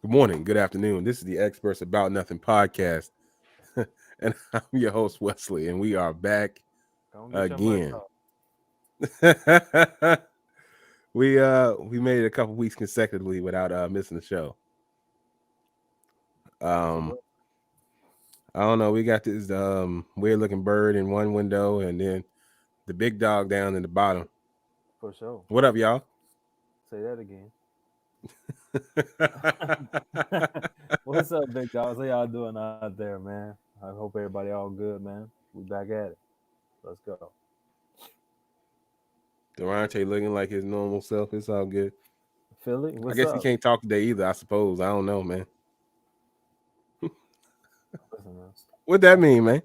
Good morning, good afternoon. This is the Experts About Nothing podcast, and I'm your host Wesley, and we are back Don't get your mic again. off. We made it a couple weeks consecutively without missing the show. That's a Um, good I don't know. We got this weird looking bird in one window, and then the big dog down in the bottom. for sure. What up, y'all? Say that again. What's up, big dogs? How y'all doing out there, man? I hope everybody all good, man. We back at it. Let's go. Durante looking like his normal self. It's all good. Philly, I what's guess he up? can't talk today either. I suppose. I don't know, man. Listen, man. What that mean, man?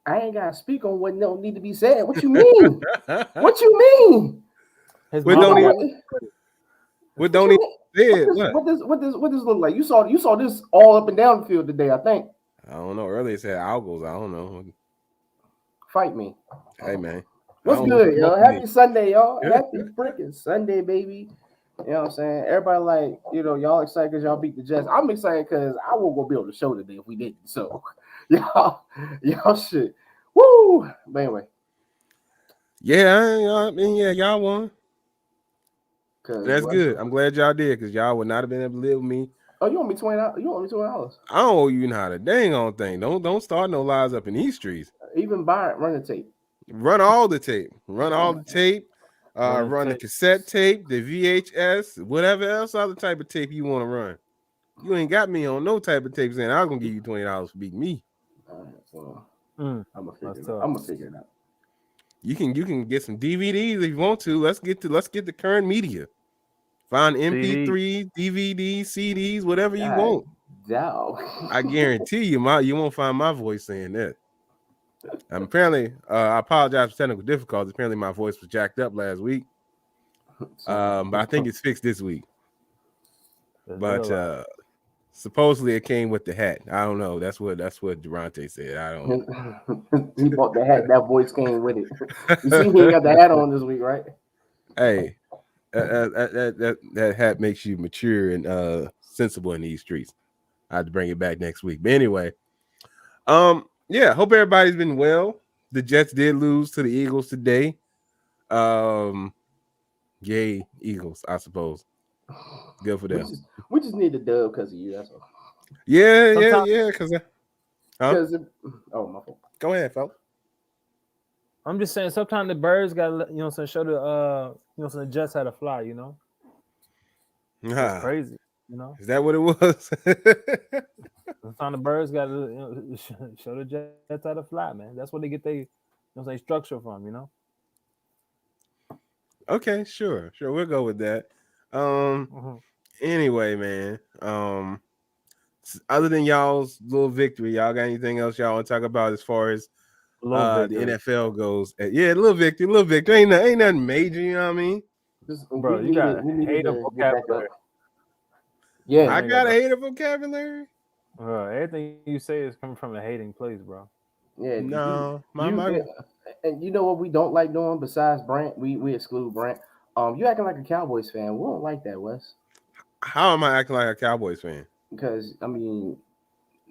I ain't gotta speak on what don't need to be said. What you mean? What you mean? His What You don't know mama he? got what? What What don't you he? mean? Said what? What this look like? You saw this all up and down the field today. I think. I don't know. Earlier it said algos. I don't know. Fight me. Hey man, I What's don't know what good, you want yo? from me. Happy Sunday, y'all. Happy freaking Sunday, baby. You know what I'm saying? Everybody like, y'all excited because y'all beat the Jets. I'm excited because I won't go be on the show today if we didn't. So, y'all shit. Woo! But anyway, Yeah, I mean, yeah, y'all won. because That's good. I'm glad y'all did because y'all would not have been able to live with me. oh, you want me $20? You want me $20? I don't owe you not a dang on thing. Don't start no lies up in these streets. Even buy it, run the tape. Run all the tape. Run all the tape. Run the Run the tape. cassette tape, the VHS, whatever else other type of tape you want to run. You ain't got me on no type of tape saying I'm gonna give you $20 for beating me. All right, so Mm, I'm gonna that's figure it out. tough. I'm gonna figure it out. You can get some DVDs if you want to. Let's get the current media. Find CD. MP3s, DVDs, CDs, whatever you God want. damn. I guarantee you won't find my voice saying that. Apparently, I apologize for technical difficulties. Apparently, my voice was jacked up last week. But I think it's fixed this week. It's But real life. supposedly it came with the hat. I don't know. That's what Durante said. I don't know. He bought the hat. That voice came with it. You see, he ain't got the hat on this week, right? Hey, that hat makes you mature and sensible in these streets. I have to bring it back next week. But anyway, yeah, hope everybody's been well. The Jets did lose to the Eagles today. Yay, Eagles, I suppose. Good for them. We just need the dub because of you. That's all. Yeah. Sometimes Because Because oh my fault. go ahead, fella. I'm just saying. Sometimes the birds got show the Jets had to fly. It's Ah, crazy. is that what it was? Sometimes the birds got to show the Jets how to fly, man. That's where they get structure from. Okay, sure. We'll go with that. Um, Mm-hmm. anyway, man. Other than y'all's little victory, y'all got anything else y'all want to talk about as far as Little the victory, NFL goes? Yeah, little victory. Ain't nothing major. You know what I mean? bro. You got We needed hater to get back up. vocabulary. Yeah, I You ain't got a got hater vocabulary. everything you say is coming from a hating place, bro. yeah. No, You and you know what we don't like doing besides Brant? We exclude Brant. You acting like a Cowboys fan. We don't like that, Wes. how am I acting like a Cowboys fan? Because I mean,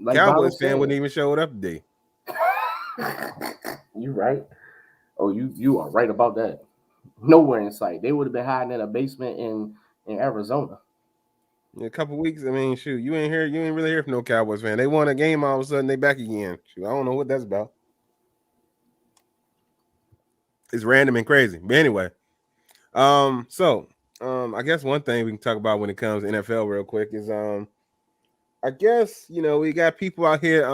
like Bonner Cowboys fan said, wouldn't even show up today. you right. Oh, you are right about that. Nowhere in sight. They would have been hiding in a basement in Arizona. In a couple weeks, I mean, shoot, you ain't really hear from no Cowboys fan. They won a game, all of a sudden they back again. Shoot, I don't know what that's about. It's random and crazy. But anyway, I guess one thing we can talk about when it comes to NFL real quick is I guess we got people out here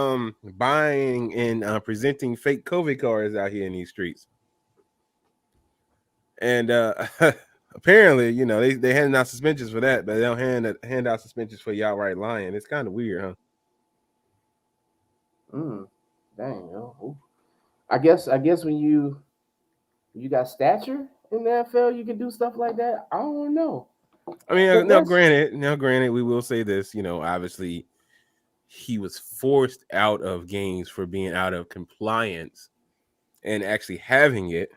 buying and presenting fake COVID cards out here in these streets, and apparently they handing out suspensions for that, but they don't hand out suspensions for you outright lying. It's kind of weird, huh? Dang, yo. Ooh. I guess when you got stature in the NFL, you can do stuff like that. I don't know. I mean, But now let's granted, we will say this. Obviously, he was forced out of games for being out of compliance and actually having it.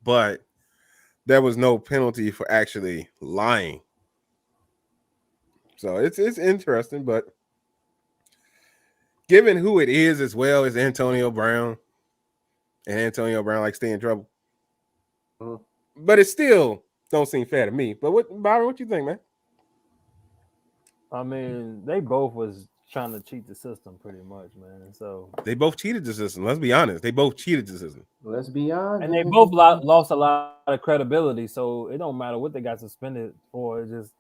But there was no penalty for actually lying. So it's interesting, but given who it is as well as Antonio Brown, and Antonio Brown like stay in trouble, but it still don't seem fair to me. But Byron, what you think, man? I mean, they both was trying to cheat the system pretty much, man. So They both cheated the system. Let's be honest. They both cheated the system. Let's be honest. and they both lost a lot of credibility. So it don't matter what they got suspended for. It's just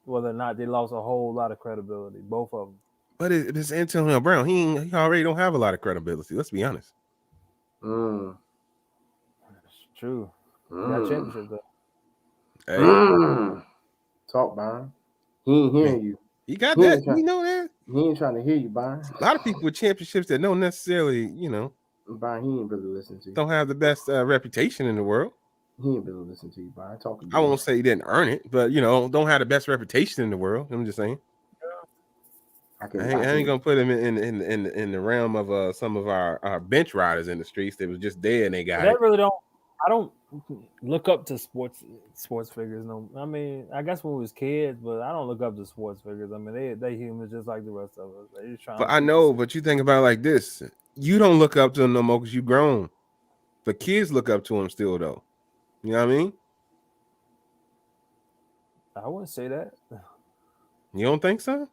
whether or not they lost a whole lot of credibility. Both of them. But it's Antonio Brown. He already don't have a lot of credibility. Let's be honest. It's true. Got championship though. Hey. Talk, Byron. He ain't hearing you. You got that. You know that. He ain't trying to hear you, Byron. A lot of people with championships that don't necessarily, Byron, he ain't really listening to you. don't have the best reputation in the world. He ain't really listening to you, Byron. Talking. I won't say he didn't earn it, but don't have the best reputation in the world. I'm just saying. I ain't gonna put him in the realm of some of our bench riders in the streets that was just there and they got it. Really don't. I don't look up to sports figures. No, I mean, I guess when we was kids, but I don't look up to sports figures. I mean, they humans just like the rest of us. They just trying. But I know, but you think about it like this: you don't look up to them no more because you grown. But kids look up to them still, though. You know what I mean? I wouldn't say that. You don't think so?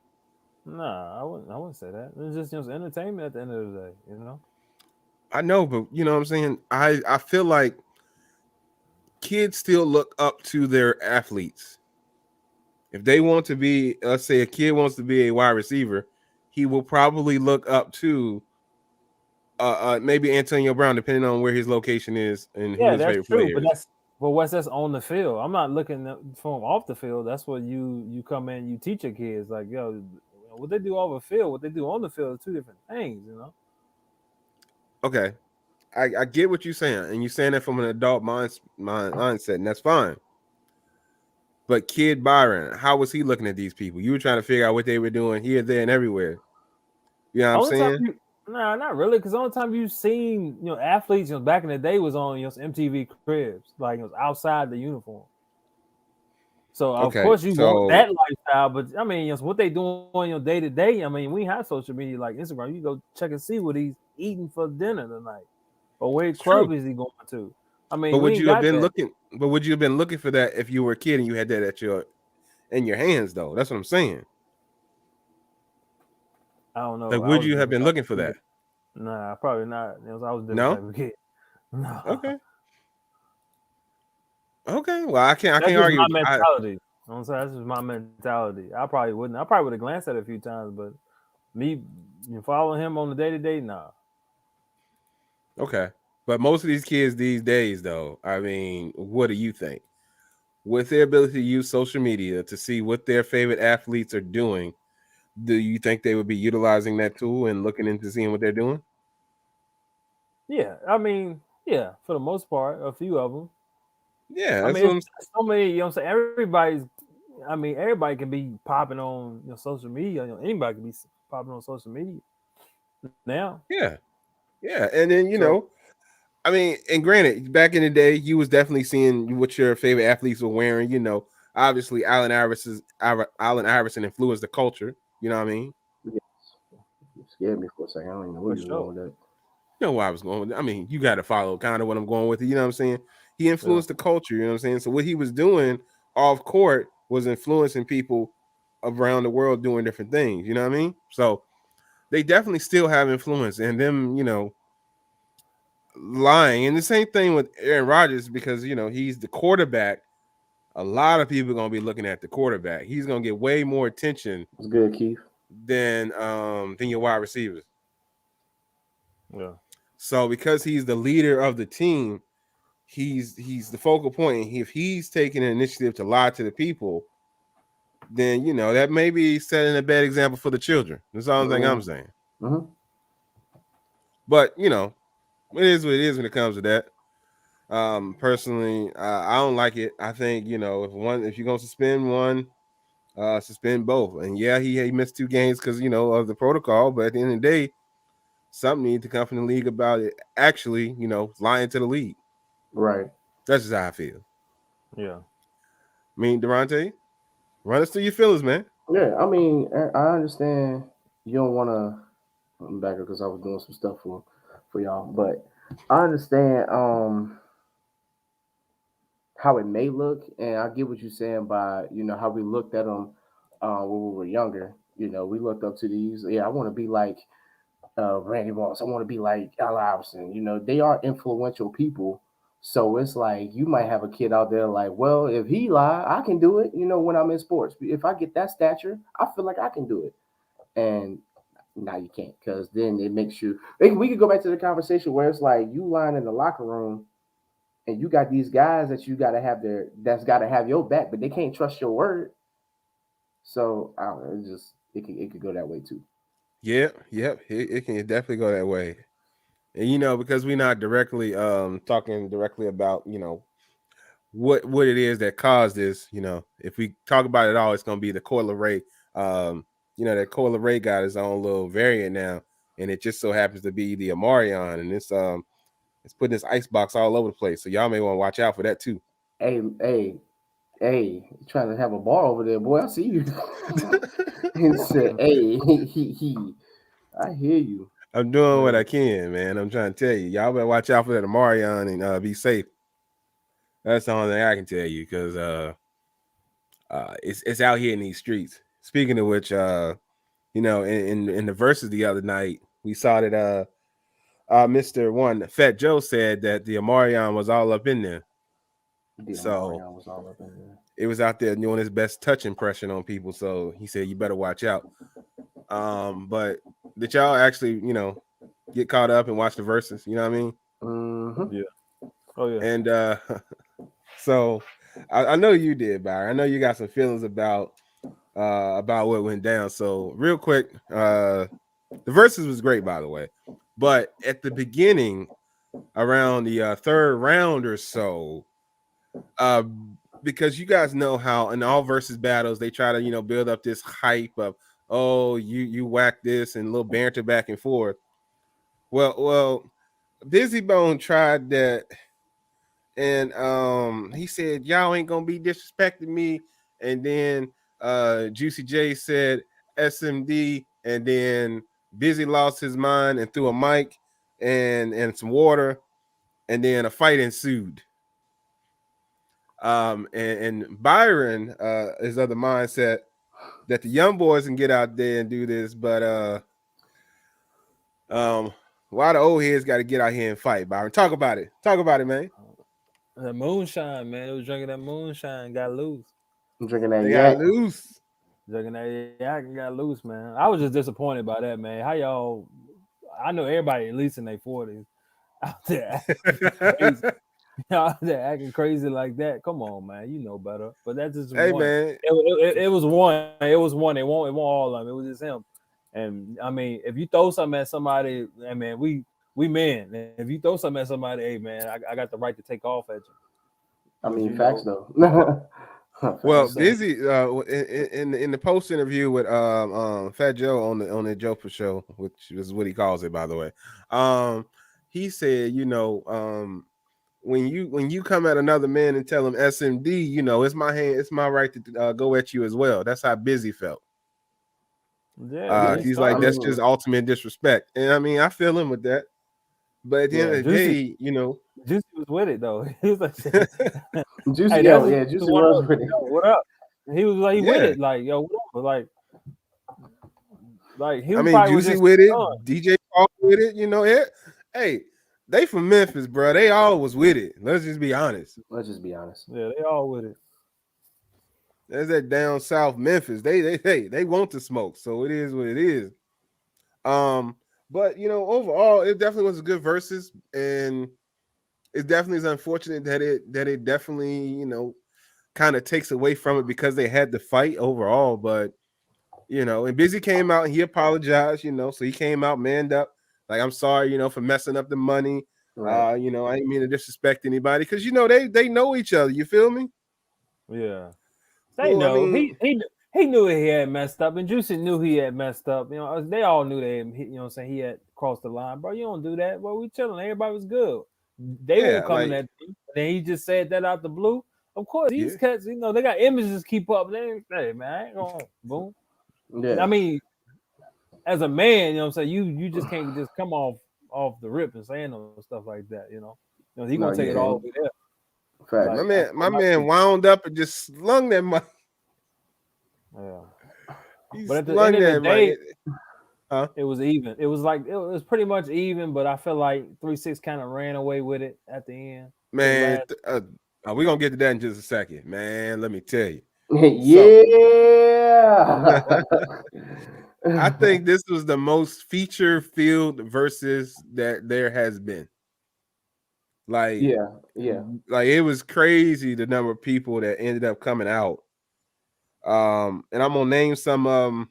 Nah, I wouldn't say that. It's just entertainment at the end of the day, I know, but you know what I'm saying? I feel like kids still look up to their athletes. If they want to be, let's say a kid wants to be a wide receiver, he will probably look up to maybe Antonio Brown, depending on where his location is and who his favorite player is. But that's on the field. I'm not looking for him off the field. That's what you come in, you teach your kids like, what they do off the field, what they do on the field is two different things, Okay. I get what you're saying, and you're saying that from an adult mindset, and that's fine. But kid Byron, how was he looking at these people? You were trying to figure out what they were doing here, there, and everywhere. You know what I'm saying? Nah, not really, because the only time you've seen athletes back in the day was on MTV Cribs, like it was outside the uniform. So of course you want that lifestyle, but I mean, what they doing day to day. I mean, we have social media like Instagram. You go check and see what he's eating for dinner tonight, or where club is he going to. I mean, but would you have been looking? But would you have been looking for that if you were a kid and you had that in your hands, though? That's what I'm saying. I don't know. Like, would you have been looking for that? Nah, probably not. I was different type of kid. No. Okay. Well, I can't argue. My mentality. I'm saying that's just my mentality. I probably wouldn't. I probably would have glanced at it a few times, but me following him on the day to day, nah. Okay, but most of these kids these days, though, I mean, what do you think? With their ability to use social media to see what their favorite athletes are doing, do you think they would be utilizing that tool and looking into seeing what they're doing? Yeah, I mean, yeah, for the most part, a few of them. Yeah, I mean, so many. I'm saying everybody can be popping on social media. Anybody can be popping on social media now. Yeah, and then I mean, and granted, back in the day, you was definitely seeing what your favorite athletes were wearing. Obviously, Allen Iverson influenced the culture. You know what I mean? Yes. You scared me for a second. I don't even know where you were going with that. You know where I was going with it. I mean, you got to follow kind of what I'm going with it. You know what I'm saying? He influenced the culture. You know what I'm saying? So what he was doing off court was influencing people around the world doing different things. You know what I mean? So they definitely still have influence, and them, lying. And the same thing with Aaron Rodgers, because he's the quarterback. A lot of people are gonna be looking at the quarterback. He's gonna get way more attention. That's good, Keith. Than your wide receivers. Yeah. So because he's the leader of the team, he's the focal point. And if he's taking an initiative to lie to the people, then that may be setting a bad example for the children. That's the only thing I'm saying. Mm-hmm. But it is what it is when it comes to that. Personally, I don't like it. I think if you're gonna suspend one, suspend both. And yeah, he missed 2 games because of the protocol. But at the end of the day, something needs to come from the league about it. Actually, lying to the league. Right. That's just how I feel. Yeah. I mean, Durante, run us through your feelings, man. Yeah, I mean, I understand you don't want to. I'm back because I was doing some stuff for y'all, but I understand how it may look, and I get what you're saying by how we looked at them when we were younger. We looked up to these. Yeah, I want to be like Randy Moss. I want to be like Al Iverson. They are influential people. So it's like you might have a kid out there like, well, if he lie, I can do it. When I'm in sports, if I get that stature, I feel like I can do it. And now you can't, because then it makes you. We could go back to the conversation where it's like you lying in the locker room, and you got these guys that you got to have that's got to have your back, but they can't trust your word. So I don't know. It could go that way too. Yep. It can definitely go that way. And because we're not directly talking directly about, what it is that caused this, if we talk about it all, it's gonna be the Coil Ray. That Coil Ray got his own little variant now, and it just so happens to be the Amarion, and it's putting this ice box all over the place. So y'all may want to watch out for that too. Hey, you trying to have a bar over there, boy? I see you. He said, "Hey, I hear you." I'm doing what I can, man. I'm trying to tell you, y'all better watch out for that Amarion and be safe. That's the only thing I can tell you, because it's out here in these streets. Speaking of which, in the verses the other night, we saw that Mr. One Fat Joe said that the Amarion was all up in there. So was all up in there. It was out there doing his best touch impression on people. So he said, "You better watch out." But did y'all actually, get caught up and watch the verses? You know what I mean? Mm-hmm. Yeah. Oh yeah. And so I know you did, Byron. I know you got some feelings about what went down. So real quick, the verses was great, by the way, but at the beginning, around the third round or so, because you guys know how in all versus battles they try to build up this hype of, oh, you whack this, and a little banter back and forth. Well, Busy Bone tried that, and he said, y'all ain't gonna be disrespecting me, and then Juicy J said SMD, and then Busy lost his mind and threw a mic and some water, and then a fight ensued. And Byron is of the mindset that the young boys can get out there and do this, but why the old heads got to get out here and fight? Byron, talk about it, man. That moonshine, man. It was drinking that moonshine, got loose. I'm drinking that They yak. got loose. Drinking that yak and got loose, man. I was just disappointed by that, man. How y'all? I know everybody at least in their 40s out there crazy. Out there acting crazy like that. Come on, man. You know better. But that's just Hey, one. man. It was one. It was one. It won't all of them. It was just him. And I mean, if you throw something at somebody, I mean, we men. If you throw something at somebody, hey man, I got the right to take off at you. I mean, facts though. Well, Busy in the post interview with Fat Joe on the Joe for show, which is what he calls it, by the way. He said, when you come at another man and tell him SMD, it's my right to go at you as well. That's how Busy felt. Yeah, he's like, that's just ultimate disrespect, and I mean, I feel him with that. But at the end of the day, Juicy was with it though. He was like, Juicy, hey, Juicy was with it. Yo, what up? He was like, with it, like, yo, what up? Like he. I mean, Juicy with it, DJ Paul with it. Hey, they from Memphis, bro. They all was with it. Let's just be honest. Yeah, they all with it. There's that down south Memphis. They want to smoke, so it is what it is. But overall, it definitely was a good versus, and it definitely is unfortunate that it definitely kind of takes away from it because they had to fight overall. But and Busy came out and he apologized, so he came out manned up, like, I'm sorry, for messing up the money. Right. I didn't mean to disrespect anybody, because they know each other. You feel me? Yeah, they know. I mean, he knew he had messed up, and Juicy knew he had messed up. They all knew that. He had crossed the line, bro. You don't do that. Well, we chilling. Everybody was good. They won't come in that. Then he just said that out the blue. Of course, these cats, you know, they got images to keep up. They, hey man, I ain't gonna boom. Yeah. I mean, as a man, you know what I'm saying, you just can't just come off the rip and saying no stuff like that, you know. He gonna take it all the way there. Facts. Like, my man wound up and just slung that money. Yeah. He but at the end of the day, huh? It was even. It was like it was pretty much even, but I feel like 3-6 kind of ran away with it at the end. Man, we're gonna get to that in just a second, man. Let me tell you. Yeah. I think this was the most feature-filled versus that there has been. Like, yeah. Like, it was crazy the number of people that ended up coming out. And I'm gonna name some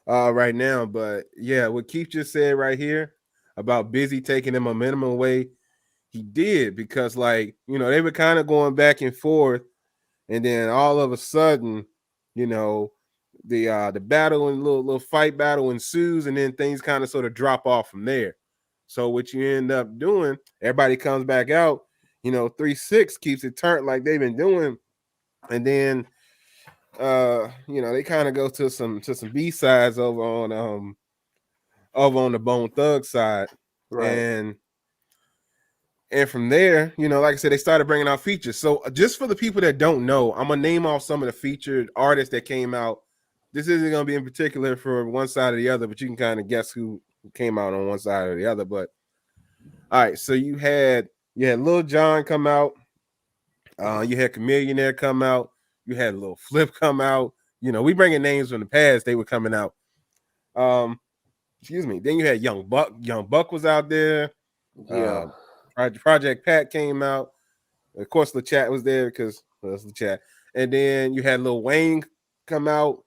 right now, but yeah, what Keith just said right here about Busy taking the momentum away, he did, because, like, you know, they were kind of going back and forth, and then all of a sudden, you know, the battle and little fight battle ensues, and then things kind of sort of drop off from there. So what you end up doing, everybody comes back out, you know, 3-6 keeps it turned like they've been doing, and then you know, they kind of go to some B-sides over on the Bone Thug side, Right. and from there, you know, like I said, they started bringing out features. So just for the people that don't know, I'm gonna name off some of the featured artists that came out. This isn't gonna be in particular for one side or the other, but you can kind of guess who came out on one side or the other. But all right, so you had Lil Jon come out, you had Chameleonaire come out, you had Lil Flip come out. You know, we bringing names from the past, they were coming out. Excuse me. Then you had Young Buck. Young Buck was out there. Yeah. Project Pat came out. Of course, the chat was there because that's the chat. And then you had Lil Wayne come out.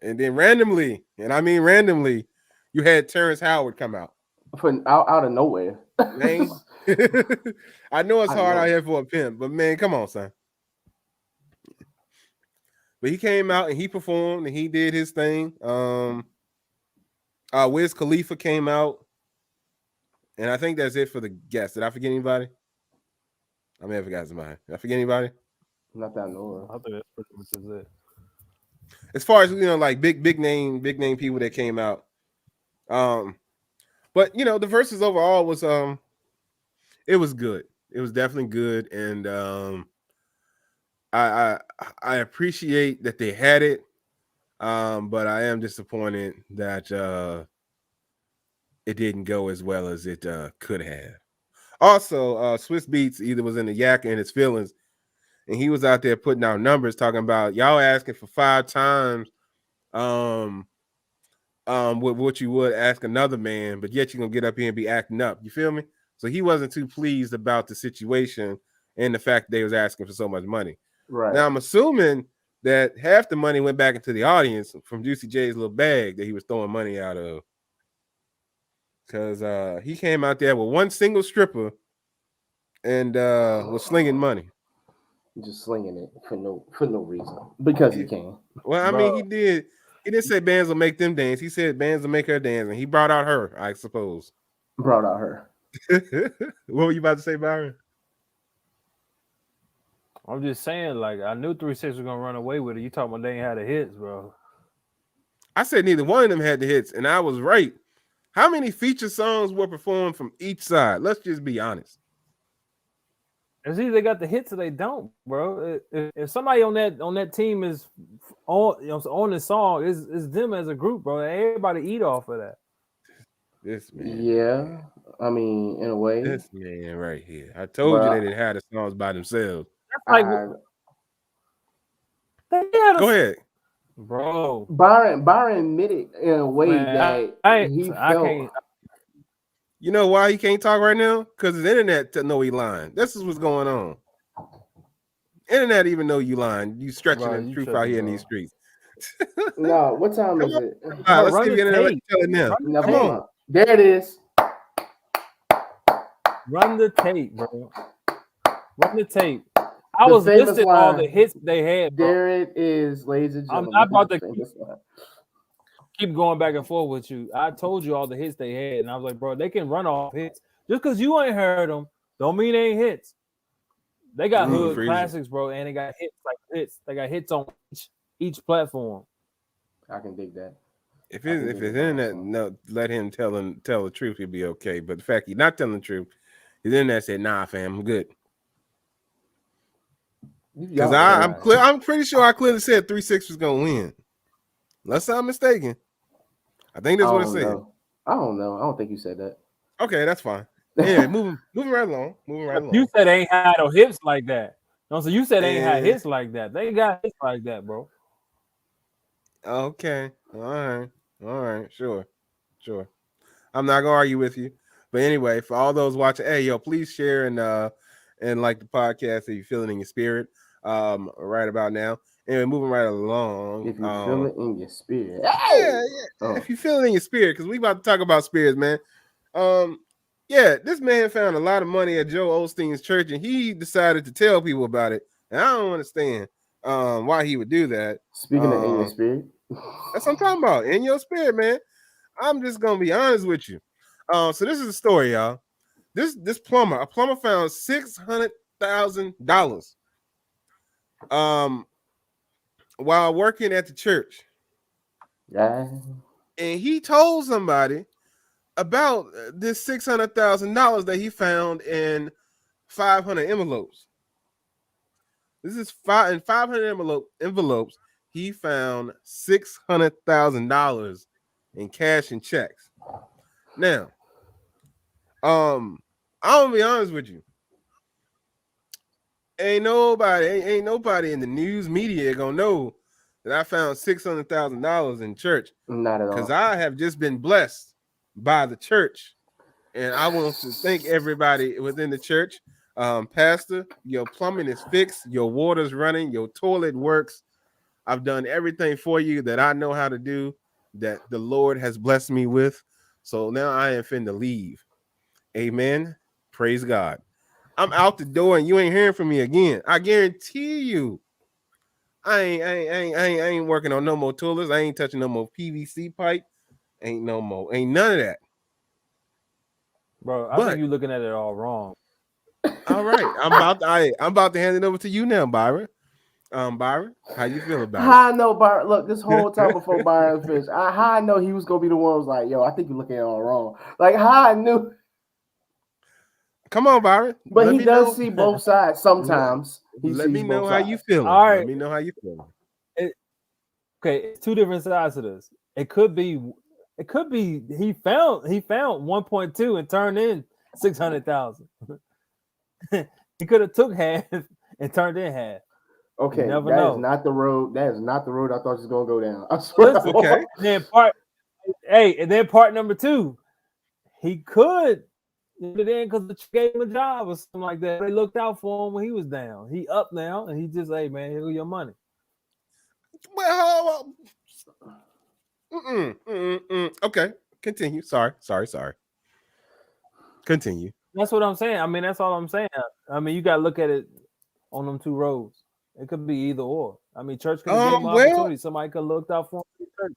And then randomly, and I mean randomly, you had Terrence Howard come out. Out of nowhere. Man, I know it's hard out here for a pimp, but man, come on, son. But he came out and he performed and he did his thing. Wiz Khalifa came out. And I think that's it for the guests. Did I forget anybody? I may have forgot somebody. Did I forget anybody? Not that I know of. I think that's pretty much it. As far as, you know, like big name people that came out. But you know, the verses overall was it was good. It was definitely good, and I appreciate that they had it. But I am disappointed that it didn't go as well as it could have. Also, Swiss Beats either was in the yak and his feelings, and he was out there putting out numbers talking about y'all asking for 5 times with what you would ask another man, but yet you're gonna get up here and be acting up. You feel me? So he wasn't too pleased about the situation and the fact that they was asking for so much money. Right. Now I'm assuming that half the money went back into the audience from Juicy J's little bag that he was throwing money out of. Because he came out there with one single stripper and was slinging money. Just slinging it for no reason. Because he can. Well, I mean, he did. He didn't say bands will make them dance. He said bands will make her dance, and he brought out her, I suppose. Brought out her. What were you about to say, Byron? I'm just saying, like, I knew 3-6 was gonna run away with it. You talking about they ain't had the hits, bro. I said neither one of them had the hits, and I was right. How many feature songs were performed from each side? Let's just be honest. It's either they got the hits or they don't, bro. If somebody on that team is on the song, it's them as a group, bro. Everybody eat off of that. This man. Yeah. I mean, in a way. This man right here. I told you they didn't have the songs by themselves. Like, go ahead. Bro. Byron admitted in a way that he felt. You know why he can't talk right now? Because his internet know he lying. This is what's going on. Internet even know you lying. You stretching the truth out here in these streets. No, what time is it? All right, let's see the internet telling them. Come on. There it is. Run the tape, bro. Run the tape. I was listing all the hits they had, bro. There it is, ladies and gentlemen. I'm not about to keep going back and forth with you. I told you all the hits they had, and I was like, bro, they can run off hits. Just because you ain't heard them, don't mean they ain't hits. They got hood classics, bro, and they got hits. They got hits on each platform. I can dig that. If it's internet, no, let him tell the truth, he'll be okay. But the fact he's not telling the truth, his internet said, "Nah, fam, I'm good." Because I'm pretty sure I clearly said 3-6 was gonna win. Unless I'm mistaken. I think that's what I said. I don't know. I don't think you said that. Okay, that's fine. Anyway, moving right along. You said they ain't had no hits like that. No, so you said they ain't had hits like that. They got hits like that, bro. Okay. All right. Sure. I'm not gonna argue with you. But anyway, for all those watching, hey yo, please share and like the podcast if you feel it in your spirit. Right about now. Anyway, moving right along. If you feel it in your spirit. Yeah. Oh. If you feel it in your spirit, because we about to talk about spirits, man. Yeah, this man found a lot of money at Joe Olsteen's church, and he decided to tell people about it. And I don't understand why he would do that. Speaking of in your spirit. That's what I'm talking about. In your spirit, man. I'm just gonna be honest with you. So this is a story, y'all. This plumber found $600,000 while working at the church. Yeah. And he told somebody about this $600,000 that he found in 500 envelopes. This is 500 envelopes. He found $600,000 in cash and checks. Now, I'm gonna be honest with you. Ain't nobody in the news media gonna know that I found $600,000 in church. Not at all. Because I have just been blessed by the church, and I want to thank everybody within the church. Pastor, your plumbing is fixed, your water's running, your toilet works. I've done everything for you that I know how to do, that the Lord has blessed me with. So now I am finna leave. Amen. Praise God. I'm out the door and you ain't hearing from me again. I guarantee you. I ain't working on no more toilets. I ain't touching no more PVC pipe. Ain't none of that. Bro, I think you're looking at it all wrong. All right. I'm about to hand it over to you now, Byron. Byron, how you feel about it? I know, Byron. Look, this whole time before Byron finished, how I know he was gonna be the one who was like, "Yo, I think you're looking at it all wrong." Like how I knew. Come on, Byron. But he does see both sides sometimes. Let me know how you feeling. All right. Let me know how you feeling. Okay, it's two different sides to this. It could be he found 1.2 and turned in 600,000. He could have took half and turned in half. Okay, that is not the road. That is not the road I thought you was gonna go down. I swear. Listen, okay. And then part number two, he could put it in because the gave him a job or something like that. They looked out for him when he was down. He up now, and he just, hey man, here's your money. Well, okay, continue. Sorry. Continue. That's what I'm saying. I mean, that's all I'm saying. I mean, you got to look at it on them two roads. It could be either or. I mean, church could give him opportunity. Somebody could have looked out for him.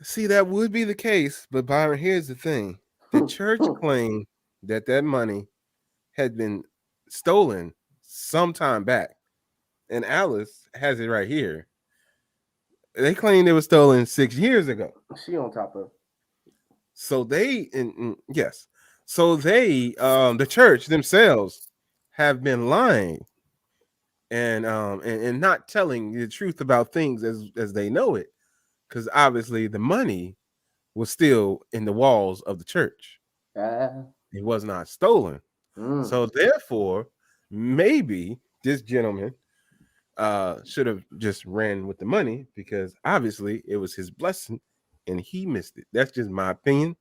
See, that would be the case. But Byron, here's the thing: the church claimed that money had been stolen some time back, and Alice has it right here. They claimed it was stolen 6 years ago. She on top of. So they, yes. So they, the church themselves, have been lying and not telling the truth about things as they know it, because obviously the money was still in the walls of the church. It was not stolen. So therefore, maybe this gentleman should have just ran with the money, because obviously it was his blessing and he missed it. That's just my opinion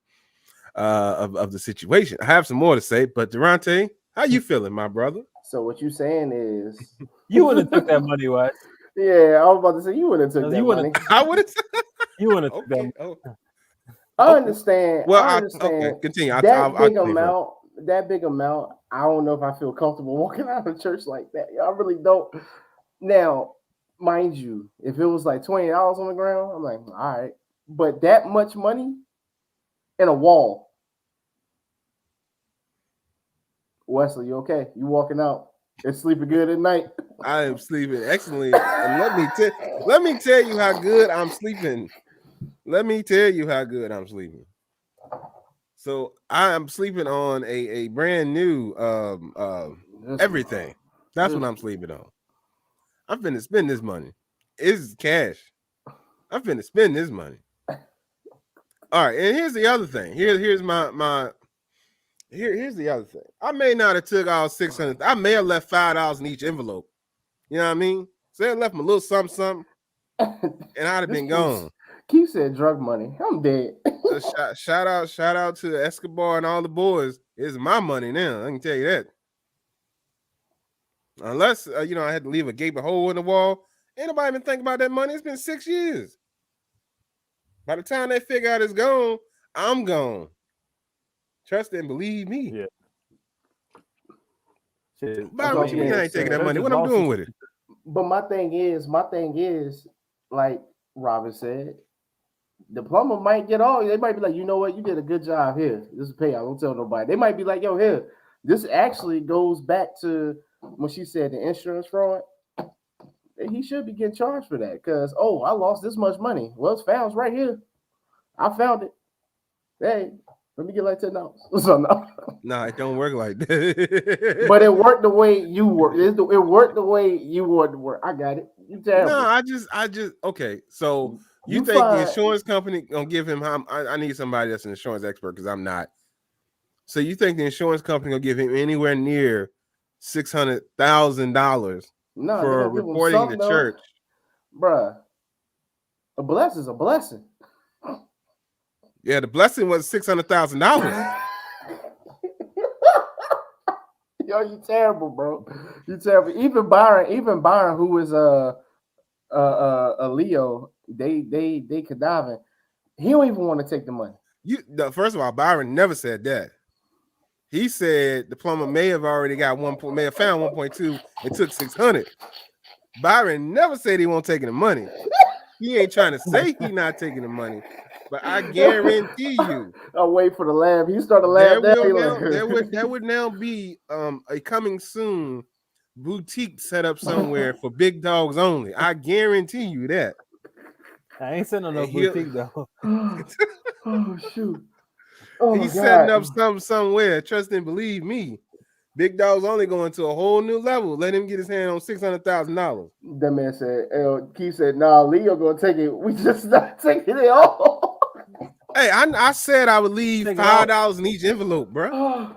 of the situation. I have some more to say, but Durante, how you feeling, my brother? So what you saying is you would have took that money, what? Yeah, I was about to say you would have took that money. I would have. You would have took that money. I understand. Well, I understand. Okay, continue. That big amount. I don't know if I feel comfortable walking out of church like that. I really don't. Now, mind you, if it was like $20 on the ground, I'm like, all right. But that much money in a wall. Wesley, you okay? You walking out? It's sleeping good at night. I am sleeping excellently, and let me tell you how good I'm sleeping. Let me tell you how good I'm sleeping. So I am sleeping on a brand new everything. That's what I'm sleeping on. I'm finna spend this money. It's cash. I'm finna spend this money. All right, and here's the other thing. Here's the other thing. I may not have took all 600. I may have left $5 in each envelope. You know what I mean? So I left them a little something, and I'd have been gone. Keith said drug money. I'm dead. So shout out to Escobar and all the boys. It's my money now. I can tell you that. Unless I had to leave a gaping hole in the wall. Ain't nobody been thinking about that money. It's been 6 years. By the time they figure out it's gone, I'm gone. Trust and believe me. Yeah. Shit. Byron, what you mean I ain't taking that money? What I'm doing with it? But my thing is, like Robin said, the plumber might get all. They might be like, you know what, you did a good job here. This is payout. Don't tell nobody. They might be like, yo, here. This actually goes back to when she said the insurance fraud. He should be getting charged for that because I lost this much money. Well, it's found right here. I found it. Hey, let me get like $10. So no, it don't work like that. But it worked the way you work. It worked the way you wanted to work. I got it. You terrible. No, I just okay. So you think the insurance company gonna give him how? I need somebody that's an insurance expert because I'm not. So you think the insurance company gonna give him anywhere near $600,000 for reporting the church? Bruh, a blessing is a blessing. Yeah, the blessing was $600,000. Yo, you terrible, bro. You terrible. Even Byron, who is a Leo, they conniving. He don't even want to take the money. First of all, Byron never said that. He said the plumber may have already got may have found 1.2 and took 600. Byron never said he won't take the money. He ain't trying to say he not taking the money, but I guarantee you. I'll wait for the laugh. He started laughing. There would now be a coming soon boutique set up somewhere for big dogs only. I guarantee you that. I ain't sitting on no boutique though. Oh shoot. He's setting up somewhere. Trust and believe me. Big Dog's only going to a whole new level. Let him get his hand on $600,000. That man said, Keith said, nah, Leo gonna take it. We just not taking it all. Hey, I said I would leave $5 in each envelope, bro.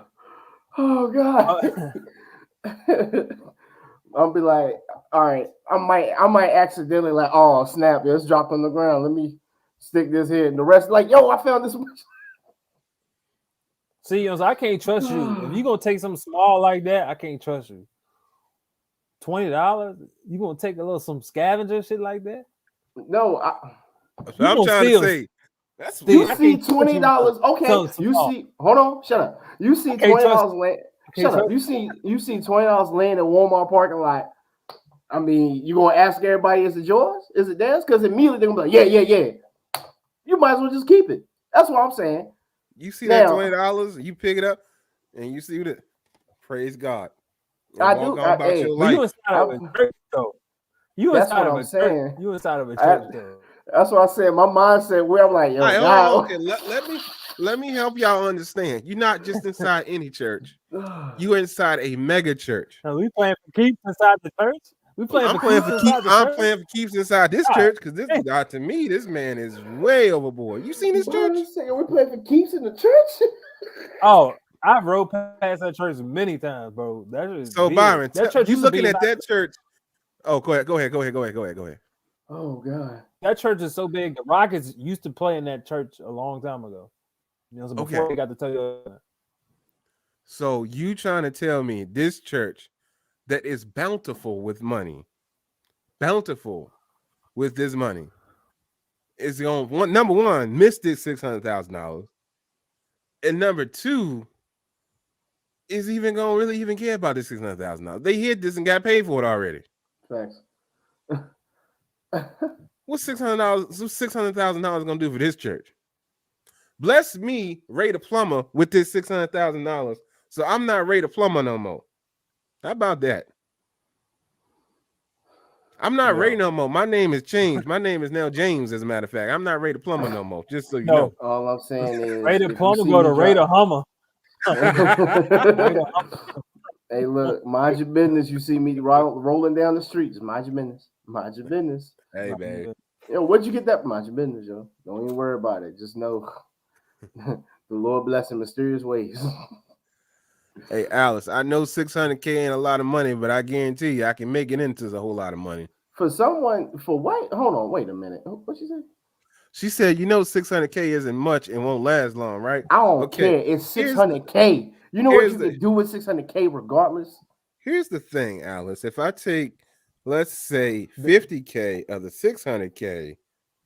Oh God. I'll be like, all right, I might accidentally like, oh snap, it's dropped on the ground. Let me stick this here. And the rest like, yo, I found this. See, I can't trust you. If you're gonna take something small like that, I can't trust you. $20? You gonna take some scavenger shit like that? No, I'm trying to say. You see $20. Okay, you see. Hold on, shut up. You see $20 laying. Shut up. You see $20 laying in Walmart parking lot. I mean, you gonna ask everybody, is it yours? Is it theirs? Because immediately they're gonna be like, yeah. You might as well just keep it. That's what I'm saying. You see that $20, you pick it up, and you see it. Praise God. I do. You inside of a church, though. You inside of a church. You inside of a church, though. That's what I said. My mindset where I'm like, yo, okay, let me help y'all understand. You're not just inside any church. You're inside a mega church. Now, we playing for keeps inside the church. I'm playing for keeps inside this church because this guy, to me, this man is way overboard. You seen this church? We're playing for keeps in the church. Oh, I've rode past that church many times, bro. So big. Byron, you looking at that church? Oh, go ahead. Oh God, that church is so big. The Rockets used to play in that church a long time ago. So before they got to tell you. So you trying to tell me this church that is bountiful with money, bountiful with this money, is going number one, missed this $600,000, and number two, is even going to really even care about this $600,000? They hid this and got paid for it already. Thanks. What's $600,000 going to do for this church? Bless me, Ray the plumber, with this $600,000, so I'm not Ray the plumber no more. How about that? I'm not Ray no more. My name is changed. My name is now James, as a matter of fact. I'm not Ray the Plumber no more, just so you know. All I'm saying is Ray the Plumber go to Ray the Hummer. Hey, look, mind your business. You see me rolling down the streets. Mind your business. Mind your business. Hey, babe. Yo, where'd you get that from? Mind your business, yo. Don't even worry about it. Just know the Lord bless in mysterious ways. Hey, Alice, I know 600K ain't a lot of money, but I guarantee you I can make it into a whole lot of money. For someone, for what? Hold on, wait a minute. What she say? She said, 600K isn't much and won't last long, right? I don't care. It's 600K. You know what you can do with 600K regardless? Here's the thing, Alice. If I take, let's say, 50K of the 600K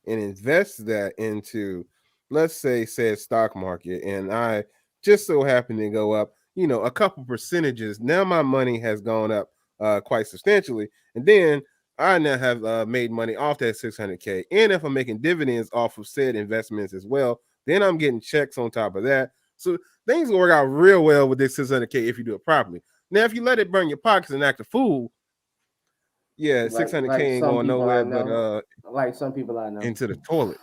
and invest that into, let's say stock market, and I just so happen to go up, a couple percentages. Now my money has gone up quite substantially. And then I now have made money off that 600K. And if I'm making dividends off of said investments as well, then I'm getting checks on top of that. So things will work out real well with this 600K if you do it properly. Now, if you let it burn your pockets and act a fool, yeah, 600K ain't going nowhere but like some people I know into the toilet.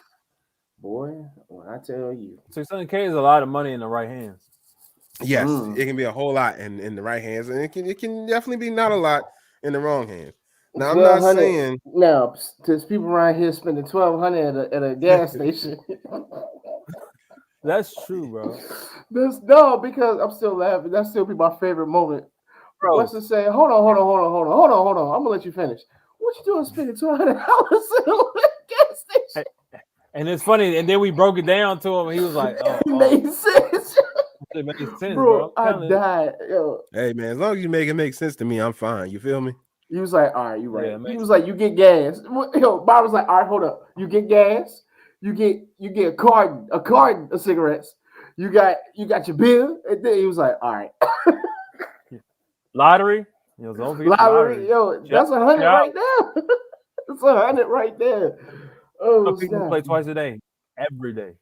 Boy, when I tell you, 600K is a lot of money in the right hands. Yes, it can be a whole lot in the right hands, and it can definitely be not a lot in the wrong hands. Now, I'm not saying now there's people around here spending $1,200 at a gas station. That's true, bro. No, because I'm still laughing. That still be my favorite moment. Bro, what's to say? Hold on. I'm gonna let you finish. What you doing spending $200 at a gas station? And it's funny, and then we broke it down to him. He was like, "Oh, it made sense." It makes sense, bro. I died. Yo. Hey man, as long as you make it make sense to me, I'm fine. You feel me? He was like, all right, you right. Yeah, he was like, you get gas. Yo, Bob was like, all right, hold up. You get gas. You get a carton of cigarettes. You got your bill. And then he was like, all right. Lottery. Lottery. Yo, that's 100 right there. That's 100 right there. Oh, some people play twice a day, every day.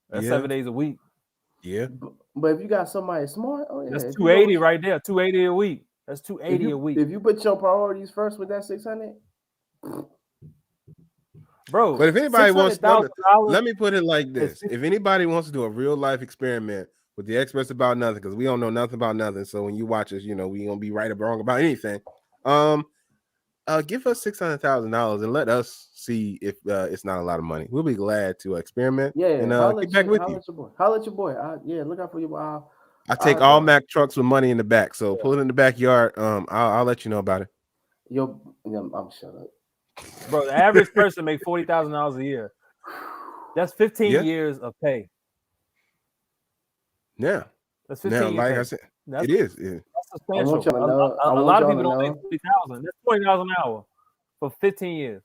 That's 7 days a week. Yeah. But if you got somebody smart, that's 280 right there. 280 a week. That's 280 a week. If you put your priorities first with that 600, bro. But if anybody wants to, let me put it like this: if anybody wants to do a real life experiment with the experts about nothing, because we don't know nothing about nothing, so when you watch us, we ain't gonna be right or wrong about anything. Give us $600,000 and let us see if it's not a lot of money. We'll be glad to experiment. Yeah, and get back with you. Holla at your boy. Look out for your boy. I take all Mack trucks with money in the back, so pull it in the backyard. I'll let you know about it. I'm shut up, bro. The average person make $40,000 a year. That's 15 years of pay. Yeah, that's 15. Like I said, it is. That's substantial. A lot of people don't make 40,000. That's $20,000 an hour for 15 years.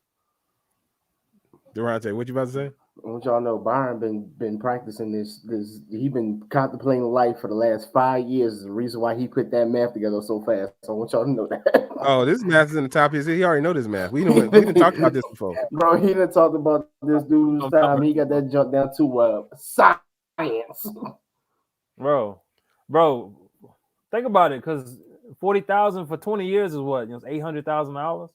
Durante, what you about to say? I want y'all to know Byron been practicing this. He been contemplating life for the last 5 years. Is the reason why he put that math together so fast. So I want y'all to know that. Oh, this math is in the top of his head. He already know this math. We didn't talk about this before. Bro, he done talked about this dude's time. He got that jump down to science. Bro, think about it, because 40,000 for 20 years is what? $800,000.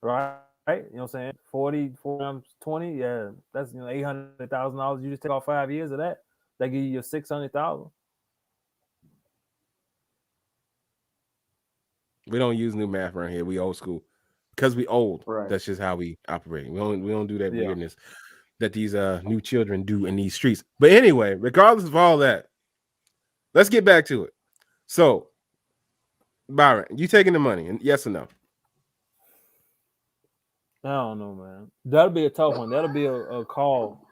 Right? You know what I'm saying? 40 times 20, yeah, that's $800,000. You just take off 5 years of that. That give you your 600,000. We don't use new math around here. We old school because we old. Right. That's just how we operate. We don't do that weirdness that these new children do in these streets. But anyway, regardless of all that, let's get back to it. So, Byron, you taking the money? And yes or no? I don't know, man. That'll be a tough one. That'll be a call.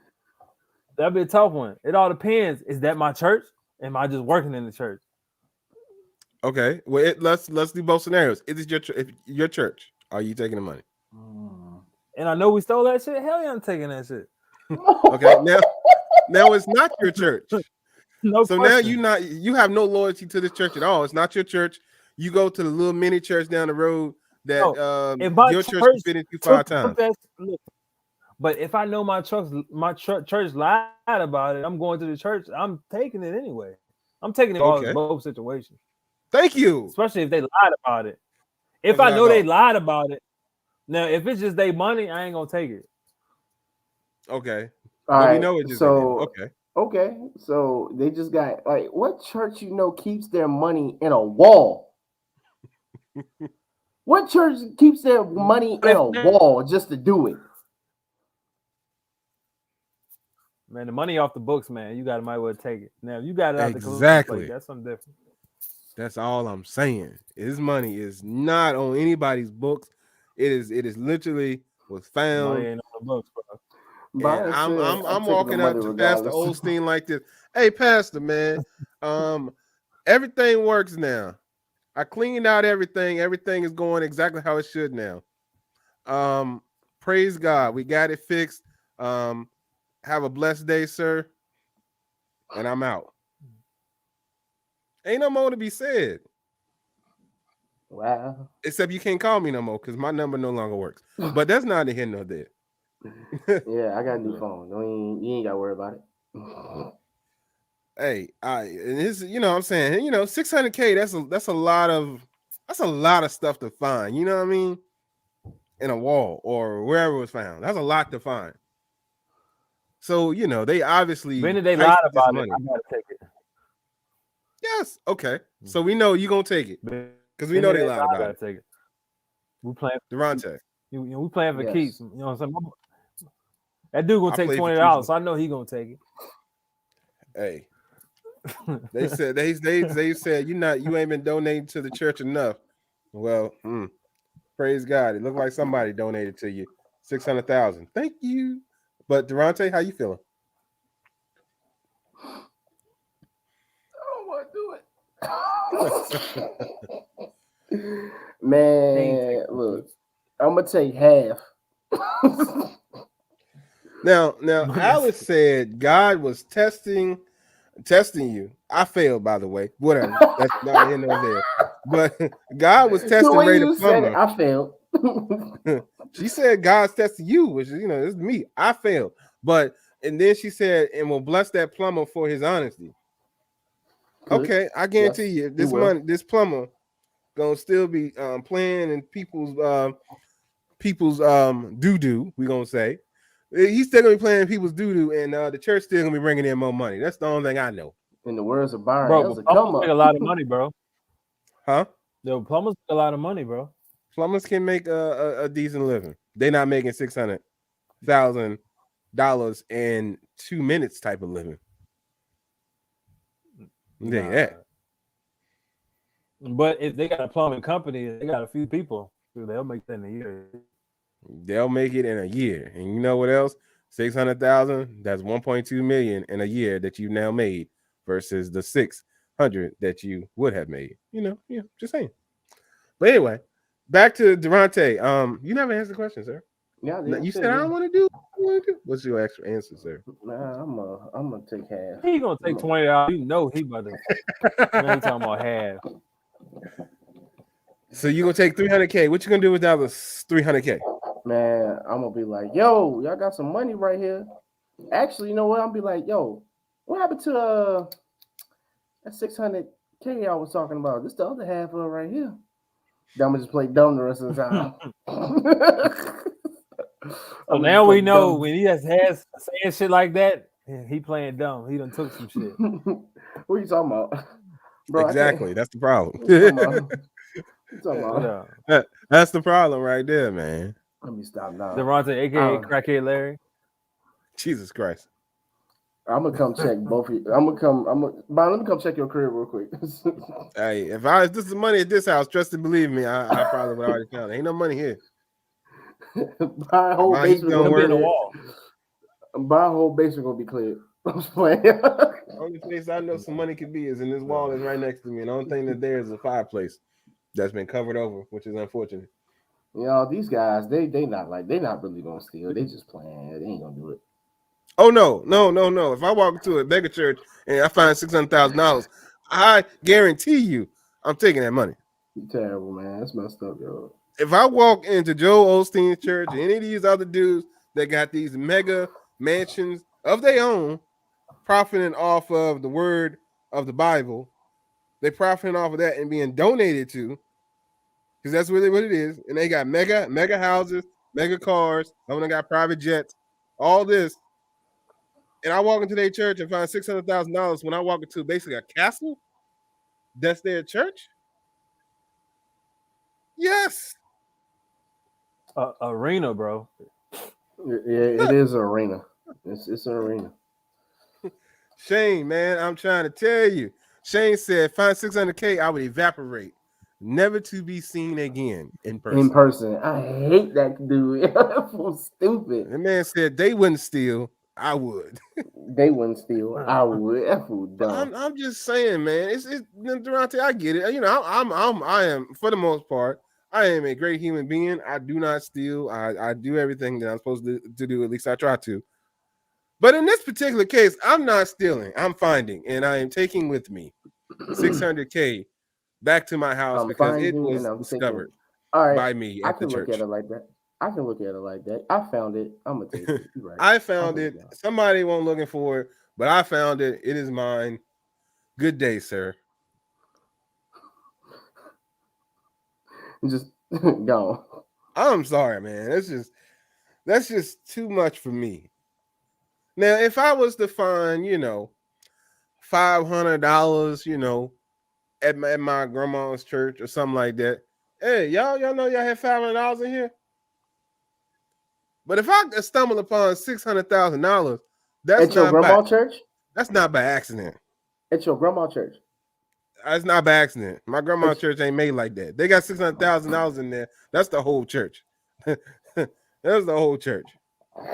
That'll be a tough one. It all depends. Is that my church? Am I just working in the church? Okay. Well, let's do both scenarios. Is it your church? Are you taking the money? And I know we stole that shit. Hell yeah, I'm taking that shit. Okay. Now it's not your church. No. So question. Now you have no loyalty to this church at all. It's not your church. You go to the little mini church down the road that your church has been into 5 times. But if I know my church lied about it, I'm going to the church. I'm taking it anyway. I'm taking it in both situations. Thank you. Especially if they lied about it. If I know they lied about it, now if it's just their money, I ain't gonna take it. Okay. All but right. we know it just Okay. So they just got like what church keeps their money in a wall? What church keeps their money in a wall just to do it? Man, the money off the books, man. You might well take it. Now, if you got it out exactly. the that's something different. That's all I'm saying. His money is not on anybody's books. It is literally was found. Money ain't on the books, bro. And I'm walking up to Pastor Olsteen like this. Hey, Pastor, man, everything works now. I cleaned out everything. Everything is going exactly how it should now. Praise God. We got it fixed. Have a blessed day, sir. And I'm out. Ain't no more to be said. Wow. Except you can't call me no more because my number no longer works. But that's not here nor there. Yeah, I got a new phone. You ain't got to worry about it. Hey, and this, what I'm saying, $600K, that's a lot of stuff to find, you know what I mean? In a wall or wherever it was found. That's a lot to find. So, they obviously when they lied about money. I gotta take it. Yes, okay. So we know you're gonna take it. Because we know they lied about it. Take it. We playing Durante. We playing for keeps. You know what I'm saying? That dude gonna take $20, so I know he gonna take it. Hey. They said they said you ain't been donating to the church enough. Well, praise God. It looked like somebody donated to you $600,000. Thank you. But Durante, how you feeling? I don't want to do it. Man, look, I'm gonna take half. Now, Alice said God was testing you. I failed, by the way. Whatever. That's not here nor there. But God was testing Ray the plumber. I failed. She said God's testing you, which is, it's me. I failed. And then she said, and will bless that plumber for his honesty. Good. Okay, I guarantee you, this plumber gonna still be playing in people's doo-doo, we're gonna say. He's still gonna be playing people's doo-doo, and the church still gonna be bringing in more money. That's the only thing I know. In the words of Byron, bro, plumbers make a lot of money, bro. Huh? The plumbers make a lot of money, bro. Plumbers can make a decent living. They're not making $600,000 in 2 minutes type of living. Yeah. But if they got a plumbing company, they got a few people, they'll make that in a year. They'll make it in a year. And you know what else? 600,000, that's 1.2 million in a year that you now made versus the 600 that you would have made. Just saying. But anyway, back to Durante. You never answered the question, sir. Yeah, you said I don't want to do. What's your actual answer, sir? Nah, I'm gonna take half. He gonna take $20. You know he about to. Man, he talking about half. So you gonna take $300K? What you gonna do with that 300K? Man, I'm gonna be like, yo, y'all got some money right here. Actually, you know what? I'm be like, yo, what happened to that 600K I was talking about? This the other half of it right here. I'm gonna just play dumb the rest of the time. So now we know dumb. When he has saying shit like that, he playing dumb. He done took some shit. What are you talking about? Bro, exactly. That's the problem. That's the problem right there, man. Let me stop now. Durante, aka Crackhead Larry. Jesus Christ. I'm gonna come check both of you. Brian, let me come check your crib real quick. Hey, if this is money at this house, trust and believe me, I probably would already found it. Ain't no money here. My whole basement gonna be in the wall. My whole basement gonna be cleared. I'm just playing. The only place I know some money could be is in this wall that's right next to me. And the only thing that there is a fireplace that's been covered over, which is unfortunate. These guys, they not really gonna steal. They just playing. They ain't gonna do it. Oh no. If I walk into a beggar church and I find $600,000, I guarantee you I'm taking that money. You're terrible, man. That's messed up, yo. If I walk into Joe Osteen's church or any of these other dudes that got these mega mansions of their own, profiting off of the word of the Bible, they profiting off of that and being donated to, because that's really what it is. And they got mega houses, mega cars. Some of them got private jets, all this. And I walk into their church and find $600,000 when I walk into basically a castle. That's their church. Yes. Arena, bro. Yeah, it is an arena. It's an arena. Shane, man, I'm trying to tell you. Shane said, find $600K, I would evaporate, never to be seen again in person. In person, I hate that dude. That's stupid. The man said they wouldn't steal. I would. They wouldn't steal. I would. That fool dumb. I'm just saying, man. It's Durante. I get it. You know, I am for the most part. I am a great human being. I do not steal. I do everything that I'm supposed to do. At least I try to. But in this particular case, I'm not stealing. I'm finding, and I am taking with me $600K back to my house because it was discovered by me. I can look at it like that. I found it. I'm gonna take it. Right. I found it. Somebody wasn't looking for it, but I found it. It is mine. Good day, sir. Just go. I'm sorry, man. That's just too much for me. Now, if I was to find, $500, at my grandma's church or something like that, hey, y'all know y'all have $500 in here. But if I stumble upon $600,000, that's at your grandma's church. That's not by accident. At your grandma's church. That's not by accident. My grandma's church ain't made like that. They got $600,000 in there. That's the whole church. That's the whole church.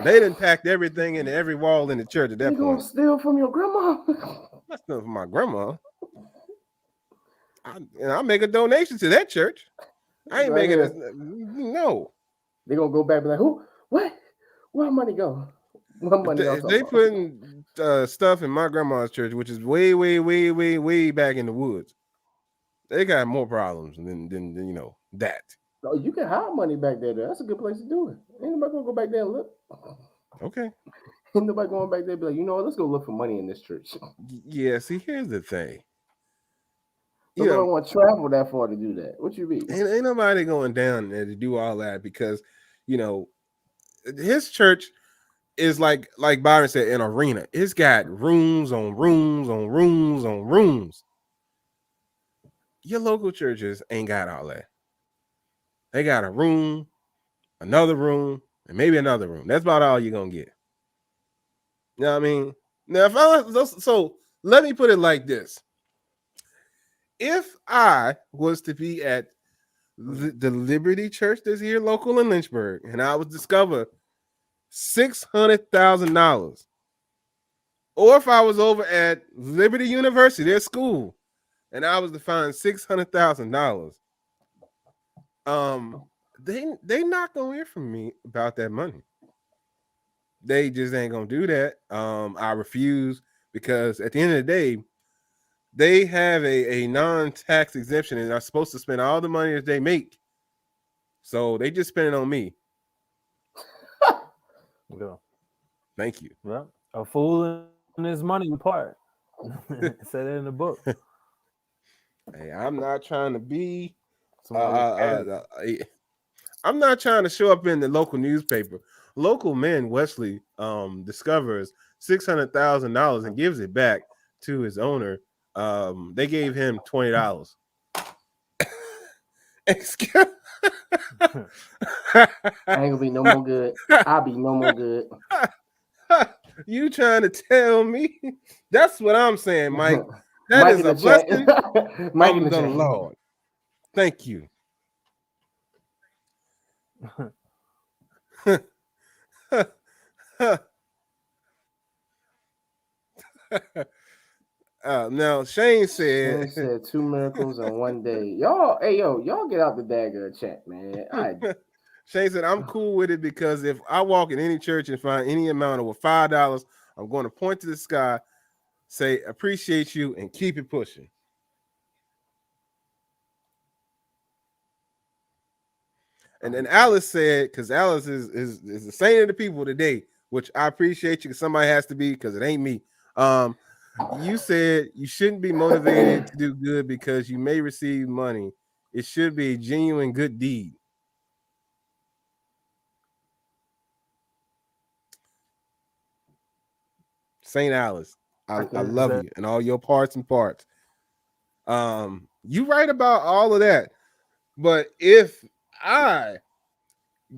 They done packed everything into every wall in the church at that point. You gonna steal from your grandma? That's not from my grandma. I make a donation to that church. I ain't making it. No. They gonna go back and be like, who? What? Where money go? What money go? They putting stuff in my grandma's church, which is way, way, way, way, way back in the woods. They got more problems than that. Oh, you can hide money back there. That's a good place to do it. Ain't nobody gonna go back there and look. Okay. Ain't nobody going back there and be like, let's go look for money in this church. Yeah, see, here's the thing. You don't want to travel that far to do that. What you mean? Ain't nobody going down there to do all that because, his church is like Byron said, an arena. It's got rooms on rooms on rooms on rooms. Your local churches ain't got all that. They got a room, another room, and maybe another room. That's about all you're gonna get. You know what I mean? Now, so let me put it like this. If I was to be at the Liberty Church that's here local in Lynchburg, and I was discover $600,000, or if I was over at Liberty University, their school, and I was to find $600,000, they not gonna hear from me about that money. They just ain't gonna do that. I refuse because at the end of the day, they have a non-tax exemption and are supposed to spend all the money that they make. So they just spend it on me. Yeah. Thank you. Well, a fool in his money part. Said it in the book. Hey, I'm not trying to be. I'm not trying to show up in the local newspaper. Local man Wesley discovers $600,000 and gives it back to his owner. They gave him $20. Excuse. I ain't gonna be no more good. I'll be no more good. You trying to tell me? That's what I'm saying, Mike. That Mike is a blessing from the Lord. Thank you. Now Shane said 2 miracles in one day. Y'all get out the dagger chat, man. Shane said, I'm cool with it because if I walk in any church and find any amount of $5, I'm going to point to the sky, say appreciate you, and keep it pushing. And then Alice said, because Alice is the saint of the people today, which I appreciate you because somebody has to be because it ain't me. You said you shouldn't be motivated to do good because you may receive money It should be a genuine good deed. St. Alice, I love you and all your parts and parts. You right about all of that. But if I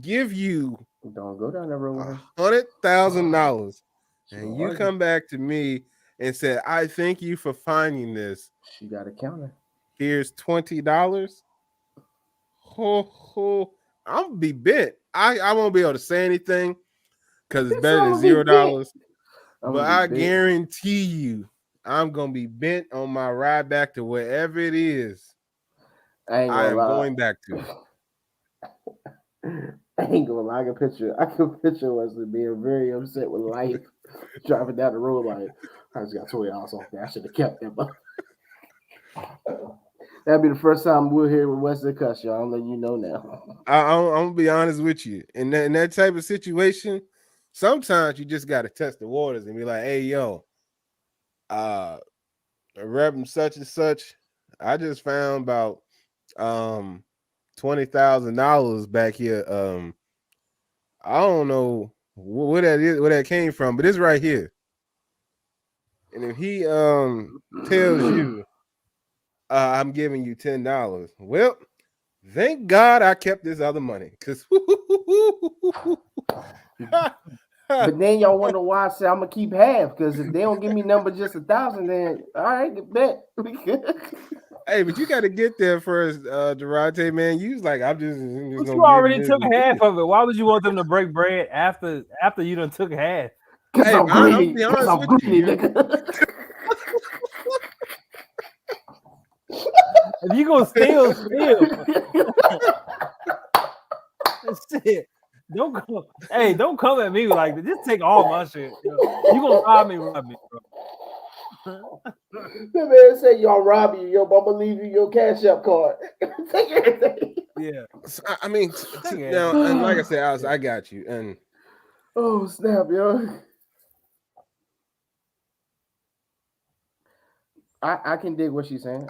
give you don't go down that road, $100,000 and you come back to me and say, I thank you for finding this. She got a counter. Here's $20. I'm gonna be bent. I won't be able to say anything because it's better than $0. But I guarantee you, I'm gonna be bent on my ride back to wherever it is. I am going back to. I ain't gonna lie. I can picture Wesley being very upset with life, driving down the road like, I just got $20 off there. I should have kept that. That'd be the first time we'll hear with Wesley cuss, y'all. I'm letting you know now. I'm gonna be honest with you. In that type of situation, sometimes you just gotta test the waters and be like, hey, yo, Reverend such and such, I just found about $20,000 back here. I don't know where that is, where that came from, but it's right here. And if he tells you, I'm giving you $10, well, thank God I kept this other money, because. But then y'all wonder why I say I'm gonna keep half, because if they don't give me number just 1,000, then all right, bet. Hey, but you got to get there first, Durante, man. You was like, I'm just but you already took half of it. Why would you want them to break bread after you done took half? Because hey, I'm greedy. Because I'm greedy, nigga. If you gonna steal. Shit. Don't come at me like that. Just take all my shit. Yo. You gonna rob me, bro. The man say y'all rob you, yo, but I'm gonna leave you your Cash App card. Take everything. Yeah. So, I mean, now, and like I said, I got you. And oh snap, yo. I can dig what she's saying.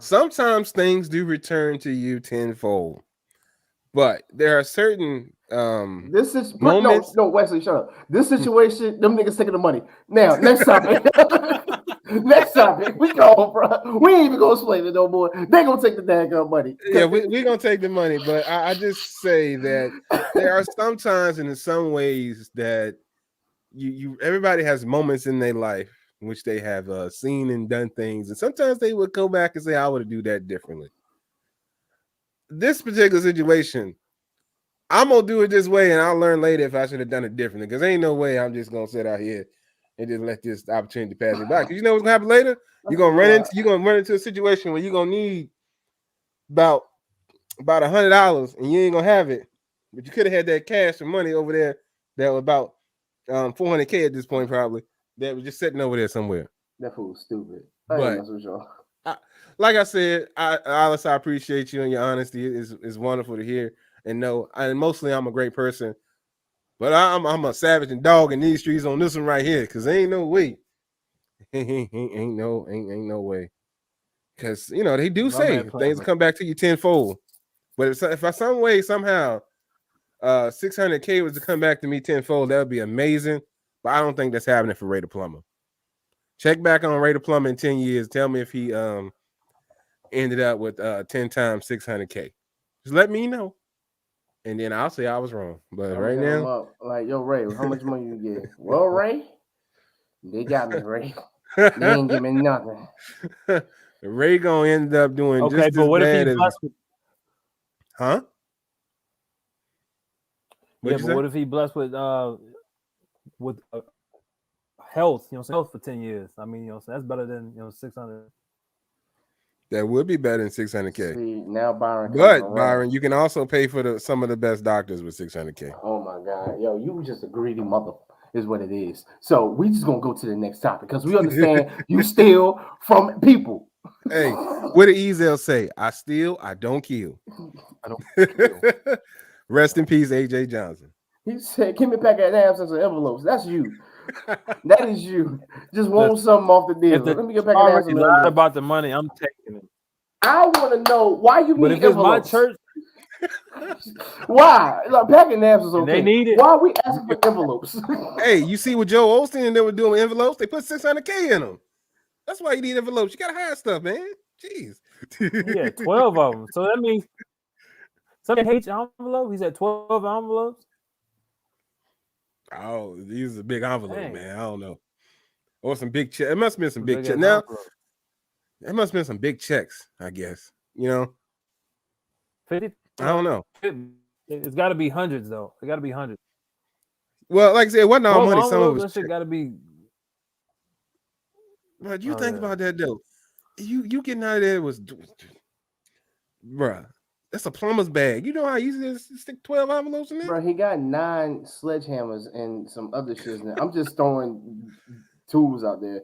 Sometimes things do return to you tenfold, but there are certain this is moments. No, Wesley, shut up. This situation, them niggas taking the money. Now, next topic. Next topic. We go, bro. We ain't even gonna explain it no more. They gonna take the daggone money. Yeah, we gonna take the money, but I just say that there are some times and in some ways that you everybody has moments in their life in which they have seen and done things, and sometimes they would go back and say, I would do that differently. This particular situation, I'm gonna do it this way, and I'll learn later if I should have done it differently. Because ain't no way I'm just gonna sit out here and just let this opportunity pass me by. Because you know what's gonna happen later? You're gonna run into a situation where you're gonna need about $100, and you ain't gonna have it. But you could have had that cash or money over there that was about $400K at this point, probably, that was just sitting over there somewhere. That fool's stupid. But like I said, Alice, I appreciate you and your honesty. It's wonderful to hear and know. And mostly, I'm a great person, but I'm a savage and dog in these streets on this one right here, because ain't no way, ain't no way, because they do say things come back to you tenfold. But if some way somehow 600K was to come back to me tenfold, that would be amazing. But I don't think that's happening for Ray the Plumber. Check back on Ray the Plumber in 10 years. Tell me if he ended up with 10 times 600K. Just let me know, and then I'll say I was wrong. But right now, like, yo, Ray, how much money you get? Well, Ray, they got me, Ray. They ain't give me nothing. Ray gonna end up doing just as what bad if he blessed with? Huh? But what if he blessed with health? Health for 10 years. I mean, so that's better than 600. That would be better than 600K. See, now Byron. But Byron, you can also pay for some of the best doctors with 600K. Oh my God, yo, you just a greedy mother, is what it is. So we just gonna go to the next topic because we understand you steal from people. Hey, what did Ezel say? I steal, I don't kill. I don't kill. Rest in peace, AJ Johnson. He said, "Give me a pack of halves and some envelopes." That's you. That is you. Just want something off the deal. Let me get back about the money. I'm taking it. I want to know why you but need if it's envelopes. my church, why? Like, packing naps is okay. they need it. Why are we asking for envelopes? Hey, you see what Joe Olsteen and they were doing with envelopes? They put $600K in them. That's why you need envelopes. You gotta hide stuff, man. Jeez. Yeah, 12 of them. So that means somebody hates envelope. He said 12 envelopes. Oh, these are big envelopes, Dang. man. I don't know. Or some big checks. It must have been some big checks. Now, it must have been some big checks, I guess. You know? 50? I don't know. It's got to be hundreds, though. It got to be hundreds. Well, like I said, it wasn't all money. Some of it that shit got to be. But you think about that, though. You getting out of there was, bruh, that's a plumber's bag. You know how easy it is to stick 12 envelopes in there? Bro, he got 9 sledgehammers and some other shit in there. I'm just throwing tools out there.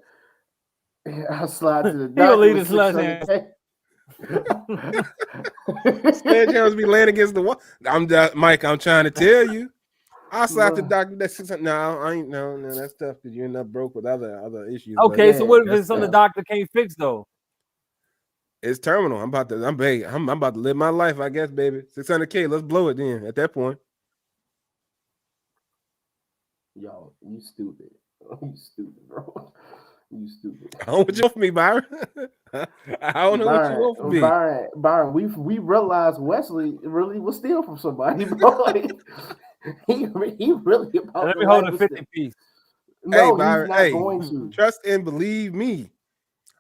I slide to the doctor. He'll leave the sledgehammer. Sledgehammers be laying against the wall. Mike, I'm trying to tell you. I slide to the doctor. That's 600. No, I ain't. No, that's tough because you end up broke with other issues. Okay, so what if it's something the doctor can't fix though? It's terminal. I'm about to live my life, I guess, baby. $600K. Let's blow it then. At that point. Yo, you stupid. You stupid, bro. You stupid. I don't know what you want from me, Byron. I don't know what you want from me. Byron, we realized Wesley really was stealing from somebody, bro. Like, he really about. Let me hold a 50 piece. No, hey, Byron, he's not going to. Trust and believe me.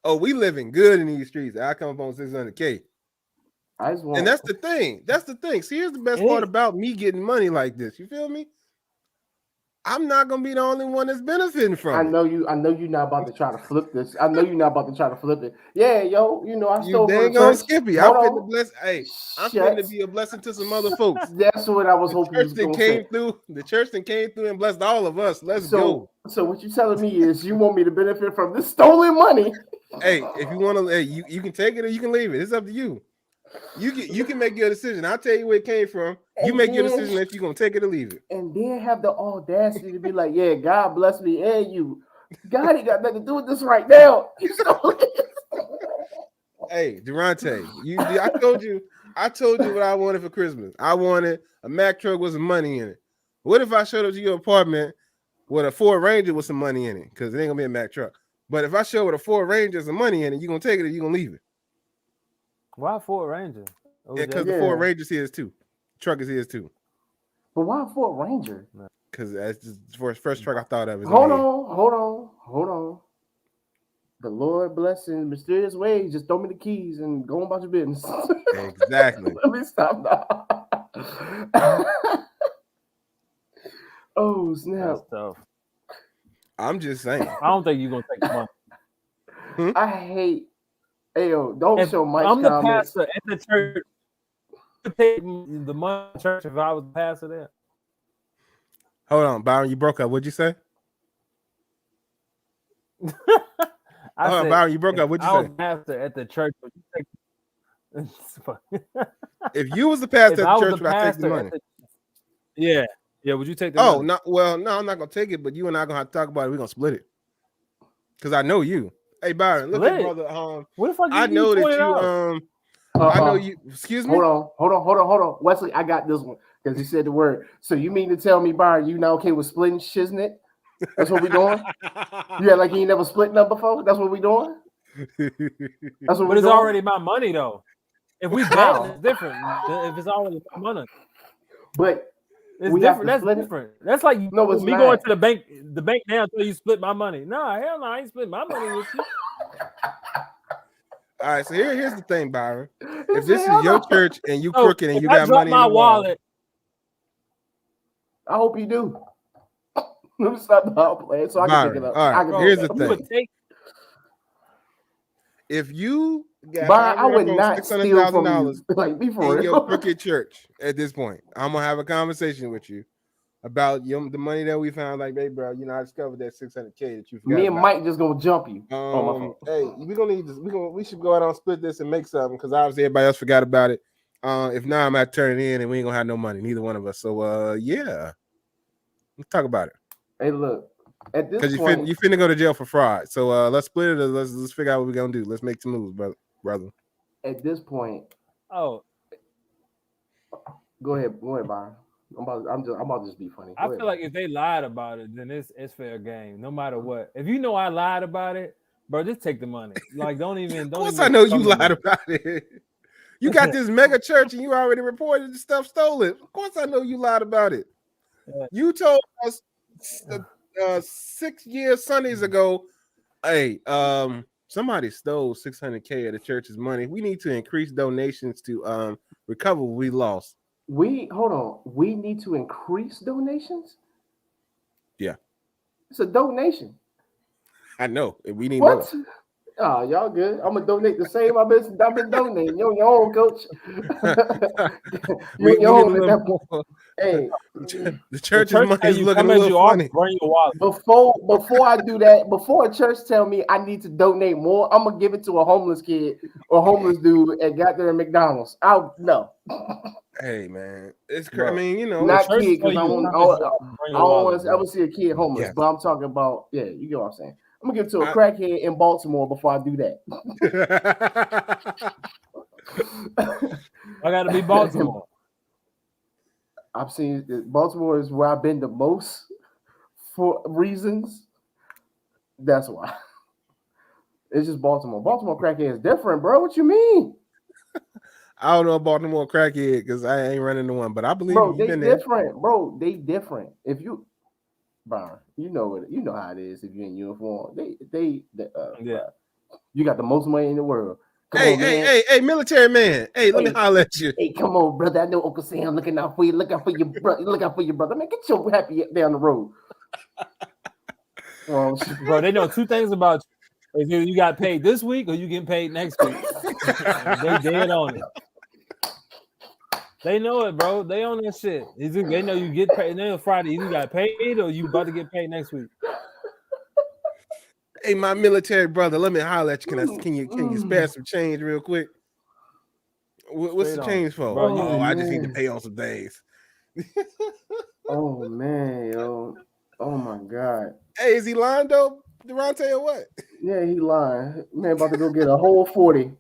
Oh, we living good in these streets. I come up on $600K. And that's the thing. That's the thing. See, here's the best part about me getting money like this. You feel me? I'm not gonna be the only one that's benefiting from it. I know you're not about to try to flip this. I know you're not about to try to flip it. Yeah, yo, you know I stole from the church. Skippy. I'm finna bless. Hey, I'm finna be a blessing to some other folks. That's what I was hoping. The church that came through and blessed all of us. Let's go. So what you're telling me is you want me to benefit from this stolen money? Hey, if you want to, you can take it or you can leave it. It's up to you. You can make your decision. I'll tell you where it came from. You make your decision if you're gonna take it or leave it. And then have the audacity to be like, yeah, God bless me and you. God ain't got nothing to do with this right now. Hey, Durante, I told you what I wanted for Christmas. I wanted a Mack truck with some money in it. What if I showed up to your apartment with a Ford Ranger with some money in it? Because it ain't gonna be a Mack truck. But if I show with a Ford Ranger with some money in it, you gonna take it or you gonna leave it? Why Ford Ranger? Yeah, because the Ford Ranger's his too. Truck is his too. But why Ford Ranger? Because that's just the first truck I thought of. Hold on. The Lord bless in mysterious ways. Just throw me the keys and go about your business. Exactly. Let me stop now. Oh, snap. That's tough. I'm just saying. I don't think you're gonna take the money. I hate. Ayo, don't show Mike's I'm the comments. pastor at the church. I'd take the money to church if I was the pastor there. Hold on, Byron, you broke up. What'd you say? Byron, you broke up. What'd you say? I was pastor at the church. If you was the pastor at the church, would I take the money? Yeah. Would you take the money? No, I'm not gonna take it, but you and I are gonna have to talk about it. We're gonna split it. Because I know you. Hey, Byron, look at brother. What if I give know you that you I know you. Excuse me. Hold on, Wesley. I got this one because he said the word. So you mean to tell me, Byron, you now okay with splitting shiznit? That's what we doing. You act like you ain't never split none before. That's what we doing. That's what. But it's already my money though. If we bet, it's different. If it's already my money, but it's different. That's different. That's like me going to the bank. The bank now until you split my money. No, hell no, I ain't split my money with you. All right, so here's the thing, Byron. If this is your church and you crooked and you got money in my the wallet, I hope you do. Let me stop the whole plan so I can pick it up. All right, here's the thing. If you got I would not steal from you. Like, be for in your crooked church at this point, I'm gonna have a conversation with you about the money that we found. Like, hey, bro, I discovered that $600K that you forgot. Me and Mike just gonna jump you. Hey, we're gonna need this. We should go out and split this and make something because obviously everybody else forgot about it. If not, I'm at turn it in and we ain't gonna have no money, neither one of us. So yeah, let's talk about it. Hey, look, at this point, you finna go to jail for fraud. So let's split it. Let's figure out what we're gonna do. Let's make some moves, brother. at this point. Oh, go ahead, Byron. I'm about to just be funny. I feel like if they lied about it, then it's fair game, no matter what. If you know I lied about it, bro, just take the money. Like, don't even. Of course, I know you lied about it. You got this mega church, and you already reported the stuff stolen. Of course, I know you lied about it. Yeah. You told us 6 years Sundays ago, hey, somebody stole $600K of the church's money. We need to increase donations to recover what we lost. Hold on. We need to increase donations? Yeah. It's a donation. I know. We need what? more. Oh, y'all good. I'm gonna donate the same I've been donating. You're your own, coach. You're your own. Hey, the church's money is looking a little funny. Before I do that, before a church tell me I need to donate more, I'm gonna give it to a homeless kid or homeless dude at goddamn McDonald's. No. Hey man, it's crazy. I mean, you know, not kid because I don't want to ever see a kid homeless. Yes. But I'm talking about, you get what I'm saying. I'm gonna give it to a crackhead in Baltimore before I do that. I gotta be Baltimore. I've seen Baltimore is where I've been the most for reasons. That's why. It's just Baltimore. Baltimore crackhead is different, bro. What you mean? I don't know about Baltimore crackhead because I ain't running the one, but I believe bro, they different, bro. They different. If you, Byron, you know how it is. If you're in uniform, you got the most money in the world. Hey, military man. Hey, let me holler at you. Hey, come on, brother. I know Uncle Sam looking out for you. Look out for your brother. Look out for your brother. Man, get your happy down the road. Bro, they know two things about you. Either you got paid this week or you getting paid next week. They dead on it. They know it, bro. They own that shit. They know you get paid. They know Friday you got paid or you about to get paid next week. Hey, my military brother, let me holler at you. Can you spare some change real quick? What's the change for? Bro, I just need to pay on some things. Oh man, yo. Oh my God. Hey, is he lying though, Durante, or what? Yeah, he lying. Man, about to go get a whole 40.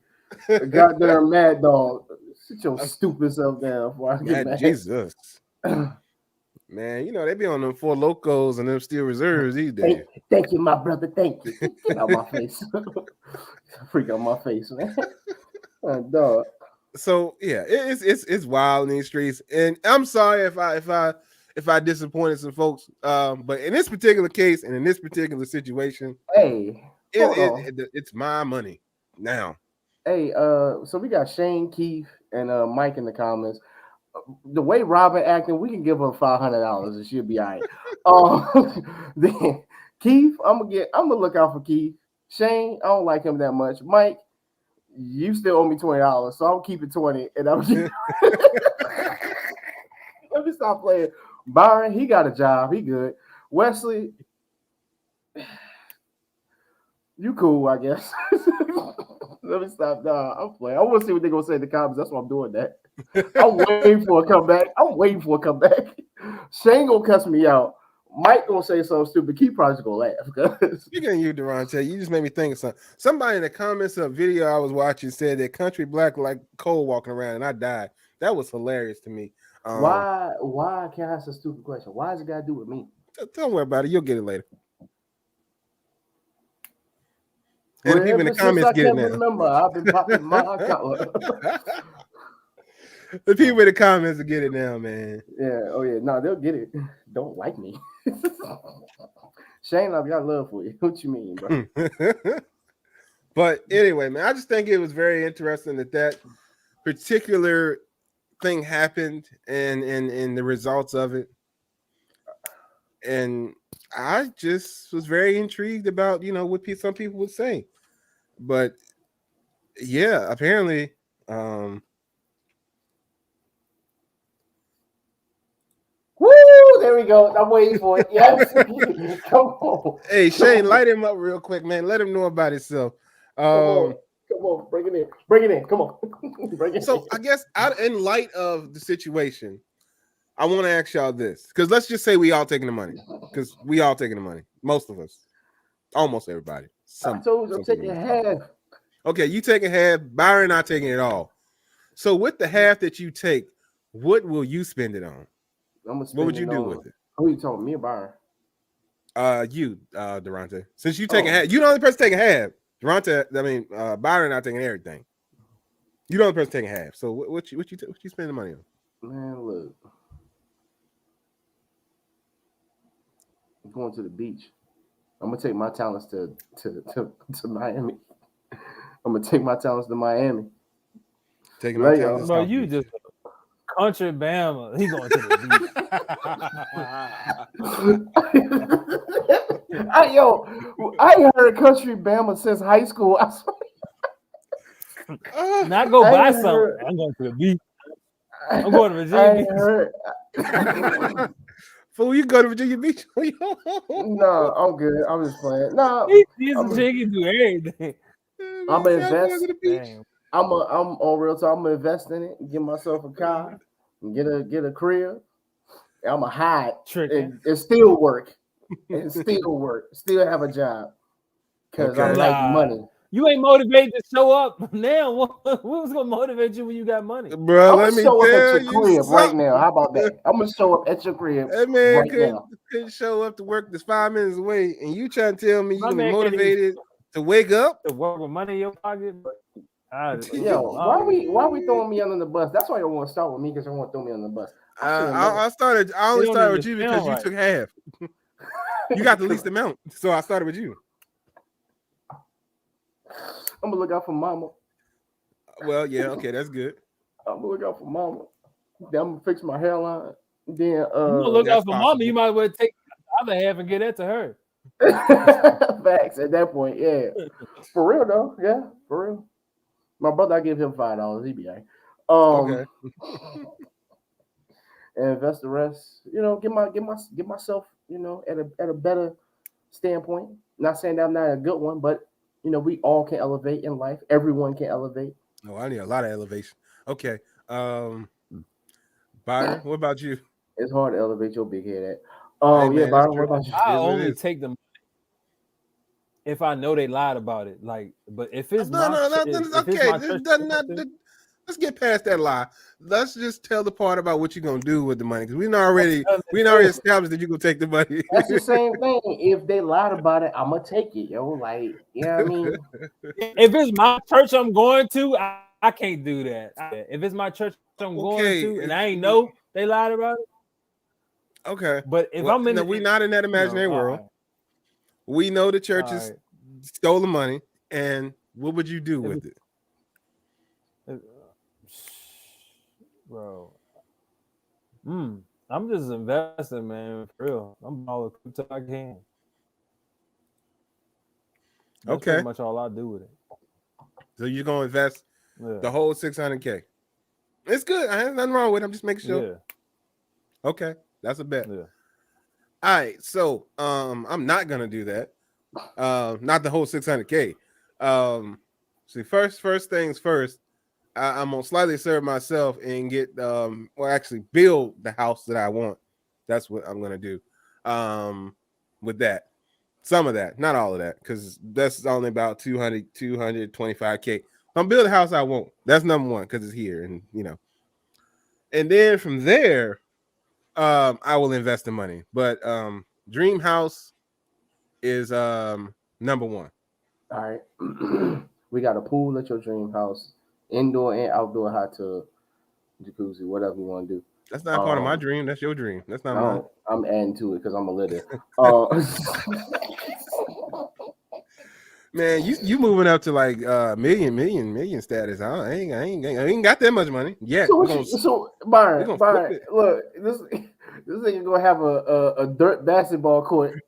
A goddamn Mad Dog. Sit your stupid self down before I get mad. Jesus. Man, you know, they be on them 4 locos and them steel reserves these days. Thank you, my brother. Thank you. Get out my face. Freak out my face, man. Dog. So yeah, it's wild in these streets. And I'm sorry if I disappointed some folks. But in this particular case and in this particular situation, it's my money now. Hey, so we got Shane, Keith, and Mike in the comments. The way Robin acting, we can give her $500 and she'll be all right. Then Keith, I'm gonna look out for Keith. Shane, I don't like him that much. Mike, you still owe me $20, so I'll keep it 20, and I'm let me stop playing. Byron, he got a job, he good. Wesley, you cool, I guess. Let me stop. Nah, I'm playing. I want to see what they're gonna say in the comments. That's why I'm doing that. I'm waiting for a comeback. Shane gonna cuss me out. Mike gonna say something stupid. Keith probably gonna laugh. Speaking of you, Durante, you just made me think of something. Somebody in the comments of a video I was watching said that country black like Cole walking around, and I died. That was hilarious to me. Why can't I ask a stupid question? Why does it got to do with me? Don't worry about it. You'll get it later. And the people in the comments get it now. Remember, I've been popping my account. The people in the comments will get it now, man. Yeah. Oh yeah. No, they'll get it. Don't like me. Shane, I've got love for you. What you mean, bro? But anyway, man, I just think it was very interesting that particular thing happened and the results of it. And I just was very intrigued about, what some people would say. But yeah, apparently, woo! There we go. I'm waiting for it. Yes. Come on. Hey, Shane, light him up real quick, man. Let him know about himself. Come on. Bring it in. Come on. Bring it in. I guess in light of the situation, I want to ask y'all this, because let's just say we all taking the money, because we all taking the money. Most of us, almost everybody. I told you I'm taking half. Okay, you taking half, Byron not taking it all. So with the half that you take, what will you spend it on? What would you do with it? Who you talking, me or Byron? Durante. Since you taking half, you the only person taking half. Durante, Byron not taking everything. You the only person taking half. So what you spending the money on? Man, look, I'm going to the beach. I'm gonna take my talents to Miami. I'm gonna take my talents to Miami. Taking my talents, bro. You just country Bama. He going to the beach. I ain't heard country Bama since high school. I swear. Not go buy something. I'm going to the beach. I'm going to Virginia Beach. Fool, you go to Virginia Beach? No, I'm good. I'm just playing. No, he's Virginia do everything. I'm gonna invest. I'm on real talk. I'm gonna invest in it. Get myself a car. And get a crib. I'm a hide and still work. Still have a job. Because I like money. You ain't motivated to show up now. What was gonna motivate you when you got money? Bro, let me tell at your crib right now. How about that? I'm gonna show up at your crib. That man couldn't show up to work this 5 minutes away, and you trying to tell me you be motivated to wake up? To work with money in your pocket? Why we throwing me under the bus? That's why you want to start with me, because you want to throw me under the bus. I only started with you because you took half. You got the least amount, so I started with you. I'm gonna look out for mama. Well, yeah, okay, that's good. I'm gonna look out for mama. Then I'm gonna fix my hairline. Then you gonna look out for mama. You might as well take the other half and get that to her. Facts at that point, yeah. For real though, yeah, for real. My brother, I give him $5. He be like, okay. And invest the rest. Get myself, at a better standpoint. Not saying that I'm not a good one, but we all can elevate in life. Everyone can elevate. Oh, I need a lot of elevation. Okay. Byron, what about you? It's hard to elevate your big head at. Byron, what about you? I only take them if I know they lied about it. Like, but if it's let's get past that lie. Let's just tell the part about what you're gonna do with the money, because we already established that you're gonna take the money. That's the same thing. If they lied about it, I'm gonna take it, yo. Like, you know what I mean? If it's my church I'm going to, I can't do that. If it's my church I'm going to, and I ain't know they lied about it. Okay. But if I'm in, we're not in that imaginary world. Right. We know the churches stole the money, and what would you do with it? Bro, I'm just investing, man. For real, I'm all the crypto I can. That's pretty much all I do with it. So you're gonna invest the whole $600K? It's good. I have nothing wrong with it. I'm just making sure. Yeah. Okay, that's a bet. Yeah. All right, so I'm not gonna do that. Not the whole $600K. See, first things first. I'm gonna slightly serve myself and get actually build the house that I want. That's what I'm gonna do. With that, some of that, not all of that, because that's only about 225K. I'm building the house I want. That's number one, because it's here, and and then from there, I will invest the money. But dream house is number one. All right. We got a pool at your dream house, indoor and outdoor hot tub, jacuzzi, whatever you want to do. That's not part of my dream. That's your dream. That's not mine. I'm adding to it because I'm a litter. Man, you moving up to like million status. I ain't got that much money yet. So Byron, look, this nigga gonna have a dirt basketball court.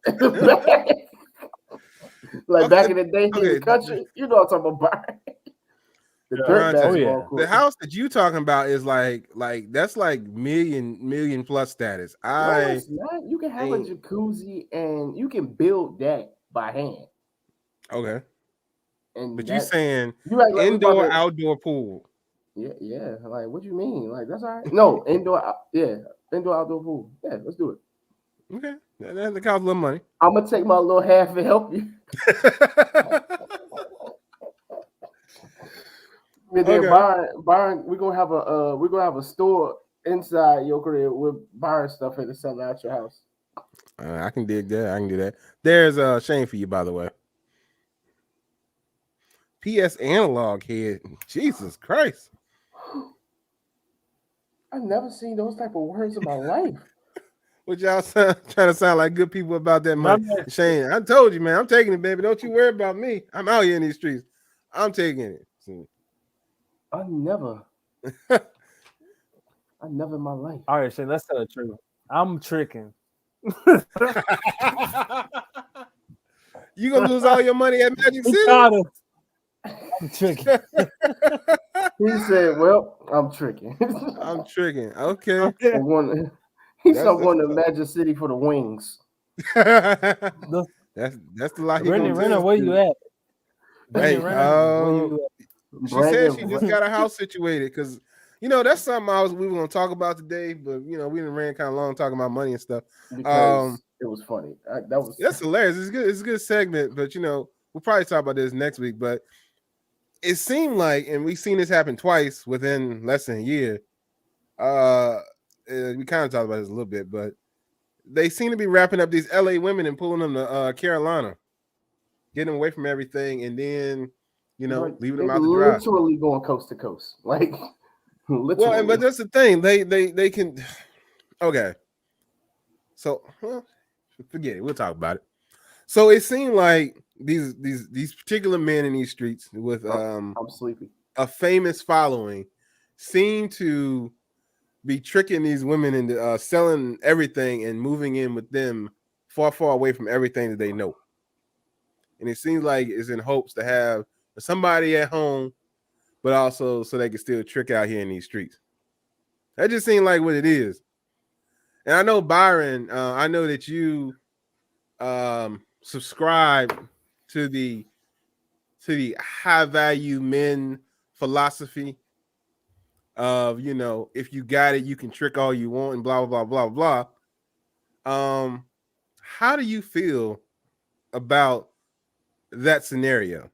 Like back in the day in the country, you know what I'm talking about, Byron. The house that you talking about is like that's like million plus status. You can have a jacuzzi and you can build that by hand. Okay. But you saying indoor outdoor pool. Yeah. Like, what do you mean? Like, that's all right. No, indoor outdoor pool. Yeah, let's do it. Okay. That costs a little money. I'm gonna take my little half and help you. And then Byron, we're gonna have a store inside your crib with Byron stuff in and selling out your house. I can dig that. I can do that. There's Shane for you, by the way. PS analog head. Jesus Christ. I've never seen those type of words in my life. What y'all trying to sound like good people about that money? Shane, I told you, man. I'm taking it, baby. Don't you worry about me. I'm out here in these streets. I'm taking it. See. I never in my life. All right, Shane, let's tell the truth. I'm tricking. You gonna lose all your money at Magic City? I'm tricking. He said, "Well, I'm tricking. I'm tricking." Okay. He's going to Magic City for the wings. That's the life. Renner, where you at? Hey, she said she just got a house situated because that's something we were gonna talk about today, but we didn't ran kind of long talking about money and stuff. Because it was funny. That's hilarious. It's good. It's a good segment, but we'll probably talk about this next week. But it seemed like, and we've seen this happen twice within less than a year. We kind of talked about this a little bit, but they seem to be wrapping up these LA women and pulling them to Carolina, getting them away from everything, and then leaving them out to dry. Literally going coast to coast, like literally. Well, but that's the thing. They can. Okay. So forget it. We'll talk about it. So it seemed like these particular men in these streets with I'm sleepy, a famous following seem to be tricking these women into selling everything and moving in with them far away from everything that they know. And it seems like it's in hopes to have somebody at home, but also so they can still trick out here in these streets. That just seemed like what it is. And I know, Byron, I know that you subscribe to the high value men philosophy of if you got it, you can trick all you want and blah blah blah blah blah. How do you feel about that scenario?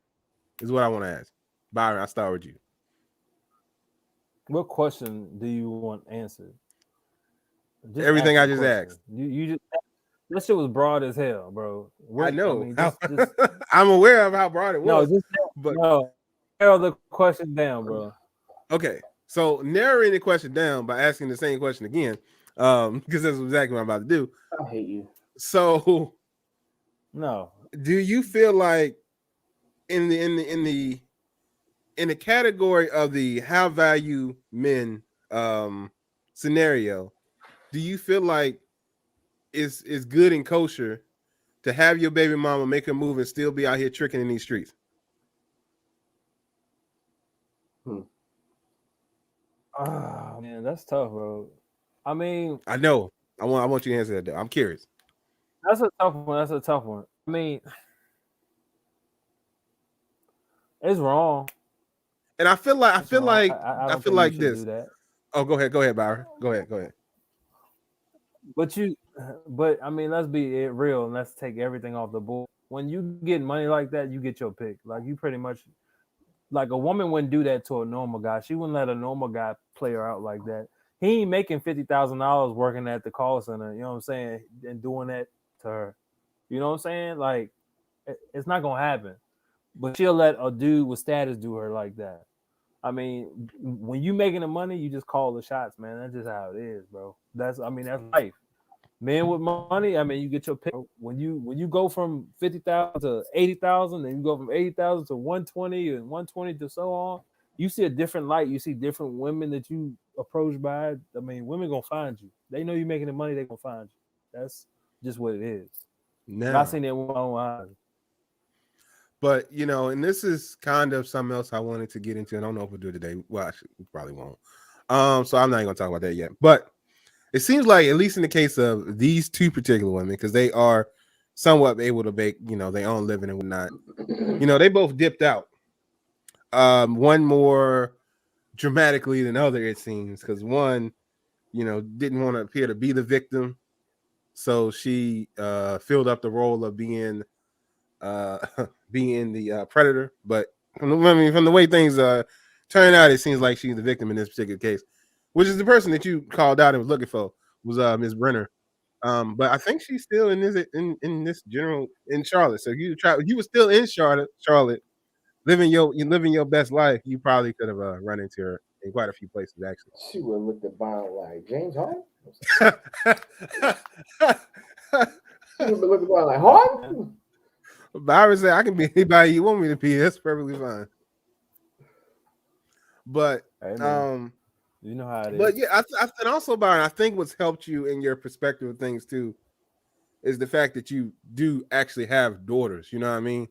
Is what I want to ask. Byron, I'll start with you. What question do you want answered? Just everything I just asked. You just that shit was broad as hell, bro. I know. I'm aware of how broad it was. Narrow the question down, bro. Okay, so narrowing the question down by asking the same question again, because that's exactly what I'm about to do. I hate you. So, no. Do you feel like in the category of the high value men scenario, do you feel like it's good and kosher to have your baby mama make a move and still be out here tricking in these streets? Oh man, that's tough, bro. I mean, I know. I want you to answer that though. I'm curious. That's a tough one. I mean, it's wrong. And I feel like this. Oh, go ahead, Byron. Go ahead. But I mean, let's be real and let's take everything off the board. When you get money like that, you get your pick. Like you pretty much, like a woman wouldn't do that to a normal guy. She wouldn't let a normal guy play her out like that. He ain't making $50,000 working at the call center. You know what I'm saying? And doing that to her. You know what I'm saying? Like, it's not gonna happen. But she'll let a dude with status do her like that. I mean, when you making the money, you just call the shots, man. That's just how it is, bro. That's life. Men with money, I mean, you get your pick. When you go from 50,000 to 80,000, and you go from 80,000 to 120 and 120 to so on, you see a different light. You see different women that you approach by. I mean, women gonna find you. They know you're making the money. They gonna find you. That's just what it is. Now, I seen that with my own eyes. But and this is kind of something else I wanted to get into. I don't know if we'll do it today. Well, actually, we probably won't. So I'm not even gonna talk about that yet. But it seems like, at least in the case of these two particular women, because they are somewhat able to make their own living and whatnot. They both dipped out. One more dramatically than the other, it seems, because one, didn't want to appear to be the victim, so she filled up the role of being the predator. But from the way things Turning out, it seems like she's the victim in this particular case, which is the person that you called out and was looking for was Miss Brenner. But I think she's still in this general in Charlotte. So you were still in Charlotte, living your best life. You probably could have run into her in quite a few places actually. She would have looked at Byron like James Harden. She would have looked at Byron like Harden. Byron said, "I can be anybody you want me to be. That's perfectly fine." But you know how it is. But yeah, and also Byron, I think what's helped you in your perspective of things too is the fact that you do actually have daughters. You know what I mean?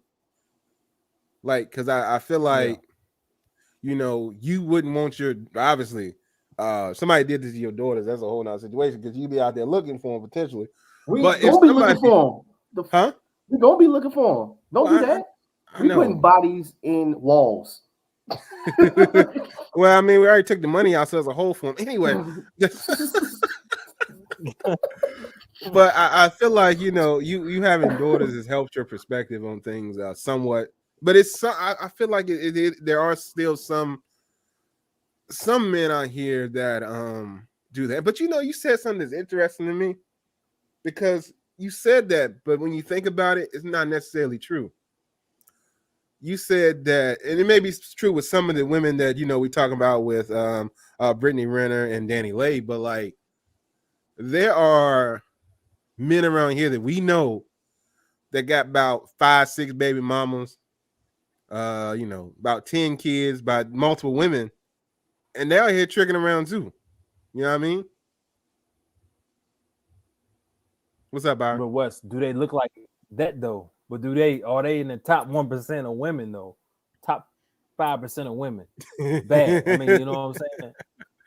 Like, because I feel like, you wouldn't want your obviously somebody did this to your daughters. That's a whole nother situation because you'd be out there looking for them potentially. We gonna be looking for them. Huh? We gonna be looking for them. Don't do that. We putting bodies in walls. Well, I mean, we already took the money out, so as a whole for them anyway. But I feel like you having daughters has helped your perspective on things somewhat. But I feel like there are still some men out here that do that. But you said something that's interesting to me because you said that, but when you think about it, it's not necessarily true. You said that, and it may be true with some of the women that we talk about with Brittany Renner and Danny Lay, but like there are men around here that we know that got about 5-6 baby mamas, about 10 kids by multiple women, and they're out here tricking around too. You know what I mean? What's up, Byron? But Wes, do they look like that though? But are they in the top 1% of women though? Top 5% of women. Bad. I mean, you know what I'm saying?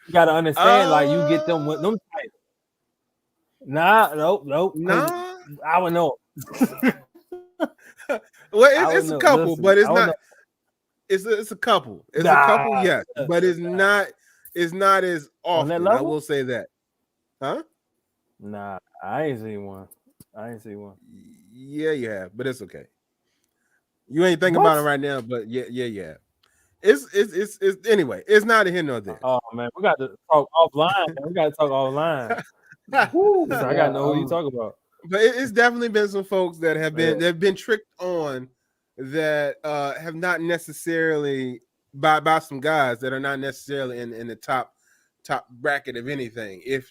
You gotta understand, like you get them with them type. Nope. Nah. I would know. Well, it's a couple, but it's not. It's a couple. It's a couple, yes, but it's not. It's not as often. I will say that. Huh? Nah, I ain't seen one. Yeah, you have, but it's okay. You ain't thinking about it right now, but yeah. It's anyway. It's neither here nor there. Oh man, we got to talk offline. So I gotta know who you talk about. But it's definitely been some folks that have been tricked on that have not necessarily by some guys that are not necessarily in the top bracket of anything. If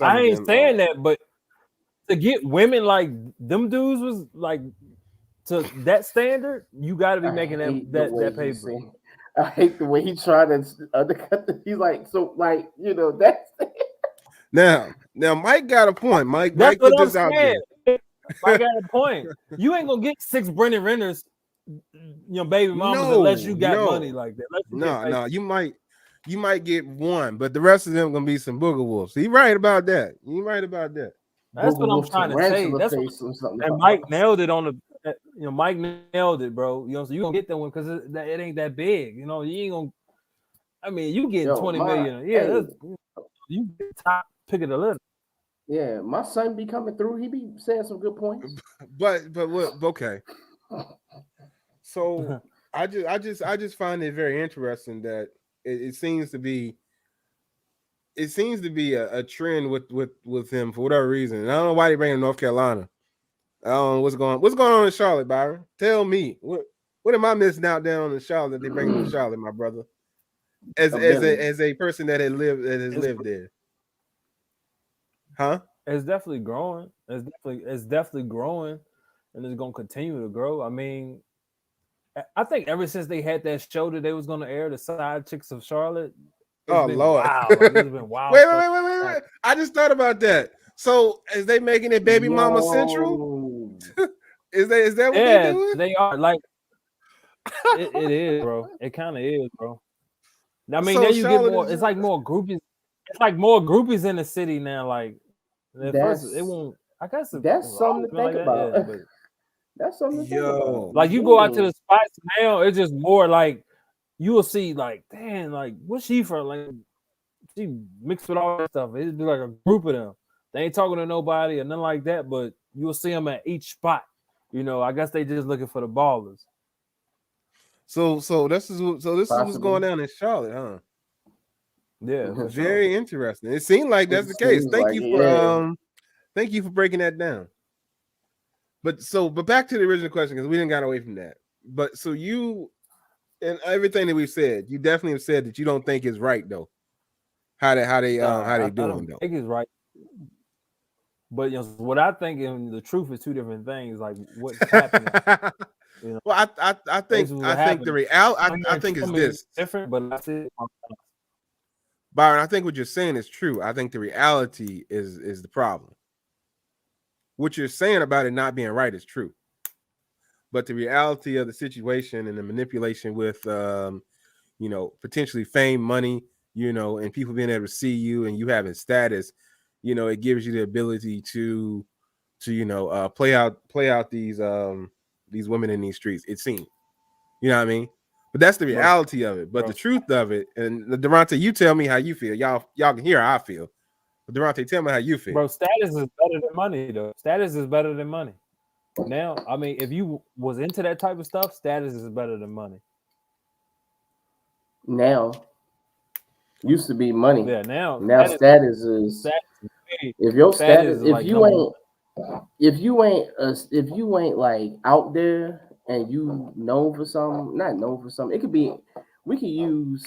I ain't saying that, but to get women like them dudes was like to that standard, you got to be making that paper. I hate the way he tried to undercut. He's like, so like that's. Now, Mike got a point. Mike put this out there. I got a point. You ain't gonna get 6 Brendan Renners, baby mamas unless you got money like that. No, you might get one, but the rest of them gonna be some booger wolves. He right about that. That's what I'm trying to say. That's and Mike nailed it on the. Mike nailed it, bro. So you gonna get that one because it ain't that big. You ain't gonna. I mean, you get 20 million. Yeah, you get top pick of the list. Yeah, my son be coming through. He be saying some good points. But what? Okay. So I just find it very interesting that it seems to be a trend with him for whatever reason. And I don't know why they bring him to North Carolina. I don't know what's going on in Charlotte, Byron. Tell me what am I missing out down in Charlotte that they bring him to Charlotte, my brother? As a person that has lived there. Huh? It's definitely growing. It's definitely growing, and it's gonna continue to grow. I mean, I think ever since they had that show that they was gonna air, the Side Chicks of Charlotte. Oh Lord! Wow, it's been wild. Wait! I just thought about that. So, is they making it Baby Mama Central? is that what they doing? They are like. It is, bro. It kind of is, bro. I mean, then you get more. It's like more groupies. It's like more groupies in the city now. Like at first, it won't. I guess that's something to think about. That, but, that's something to think about. Like you go out to the spots now, it's just more like you will see. Like, damn, like what's she from? Like she mixed with all that stuff. It'd be like a group of them. They ain't talking to nobody or nothing like that. But you'll see them at each spot. I guess they just looking for the ballers. So this is what's going down in Charlotte, huh? Yeah, for very interesting. It seemed like that's the case. Thank you for breaking that down. But back to the original question, because we didn't got away from that. But so you and everything that we've said, you definitely have said that you don't think is right though. How they doing though? I think it's right. But what I think and the truth is two different things. Like what's happening. Well, I think the reality I think is this different, but that's it. Byron, I think what you're saying is true. I think the reality is the problem. What you're saying about it not being right is true, but the reality of the situation and the manipulation with potentially fame, money, and people being able to see you and you having status, it gives you the ability to play out these women in these streets. It seems, you know what I mean. But that's the reality of it. But the truth of it, and Durante, you tell me how you feel. Y'all can hear how I feel. But Durante, tell me how you feel. Bro, status is better than money, though. Status is better than money. Now, I mean, if you was into that type of stuff, status is better than money. Now, used to be money. Yeah, now status is. If your status, if you ain't like out there and you known for something, not known for something, it could be. We could use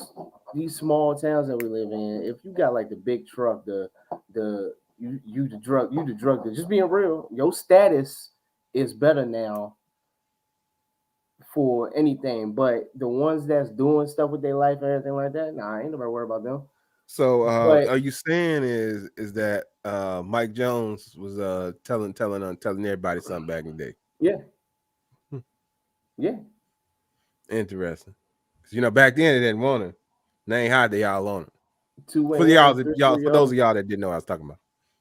these small towns that we live in. If you got like the big truck, you the drug. Just being real, your status is better now for anything. But the ones that's doing stuff with their life and everything like that, nah, I ain't nobody worried about them. So are you saying is that Mike Jones was telling everybody something back in the day? Yeah. Yeah. Interesting. Because back then they didn't want it. They ain't hide they all on it. For those of y'all that didn't know what I was talking about.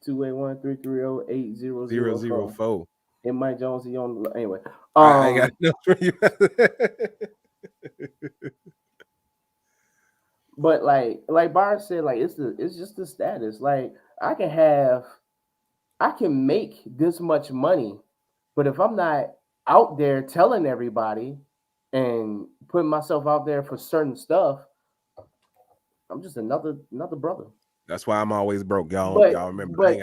281-330-8004. And Mike Jones, he on anyway. I got no for you. But like Byron said, like it's just the status. Like I can make this much money, but if I'm not out there telling everybody and putting myself out there for certain stuff, I'm just another brother. That's why I'm always broke, y'all. Y'all remember? But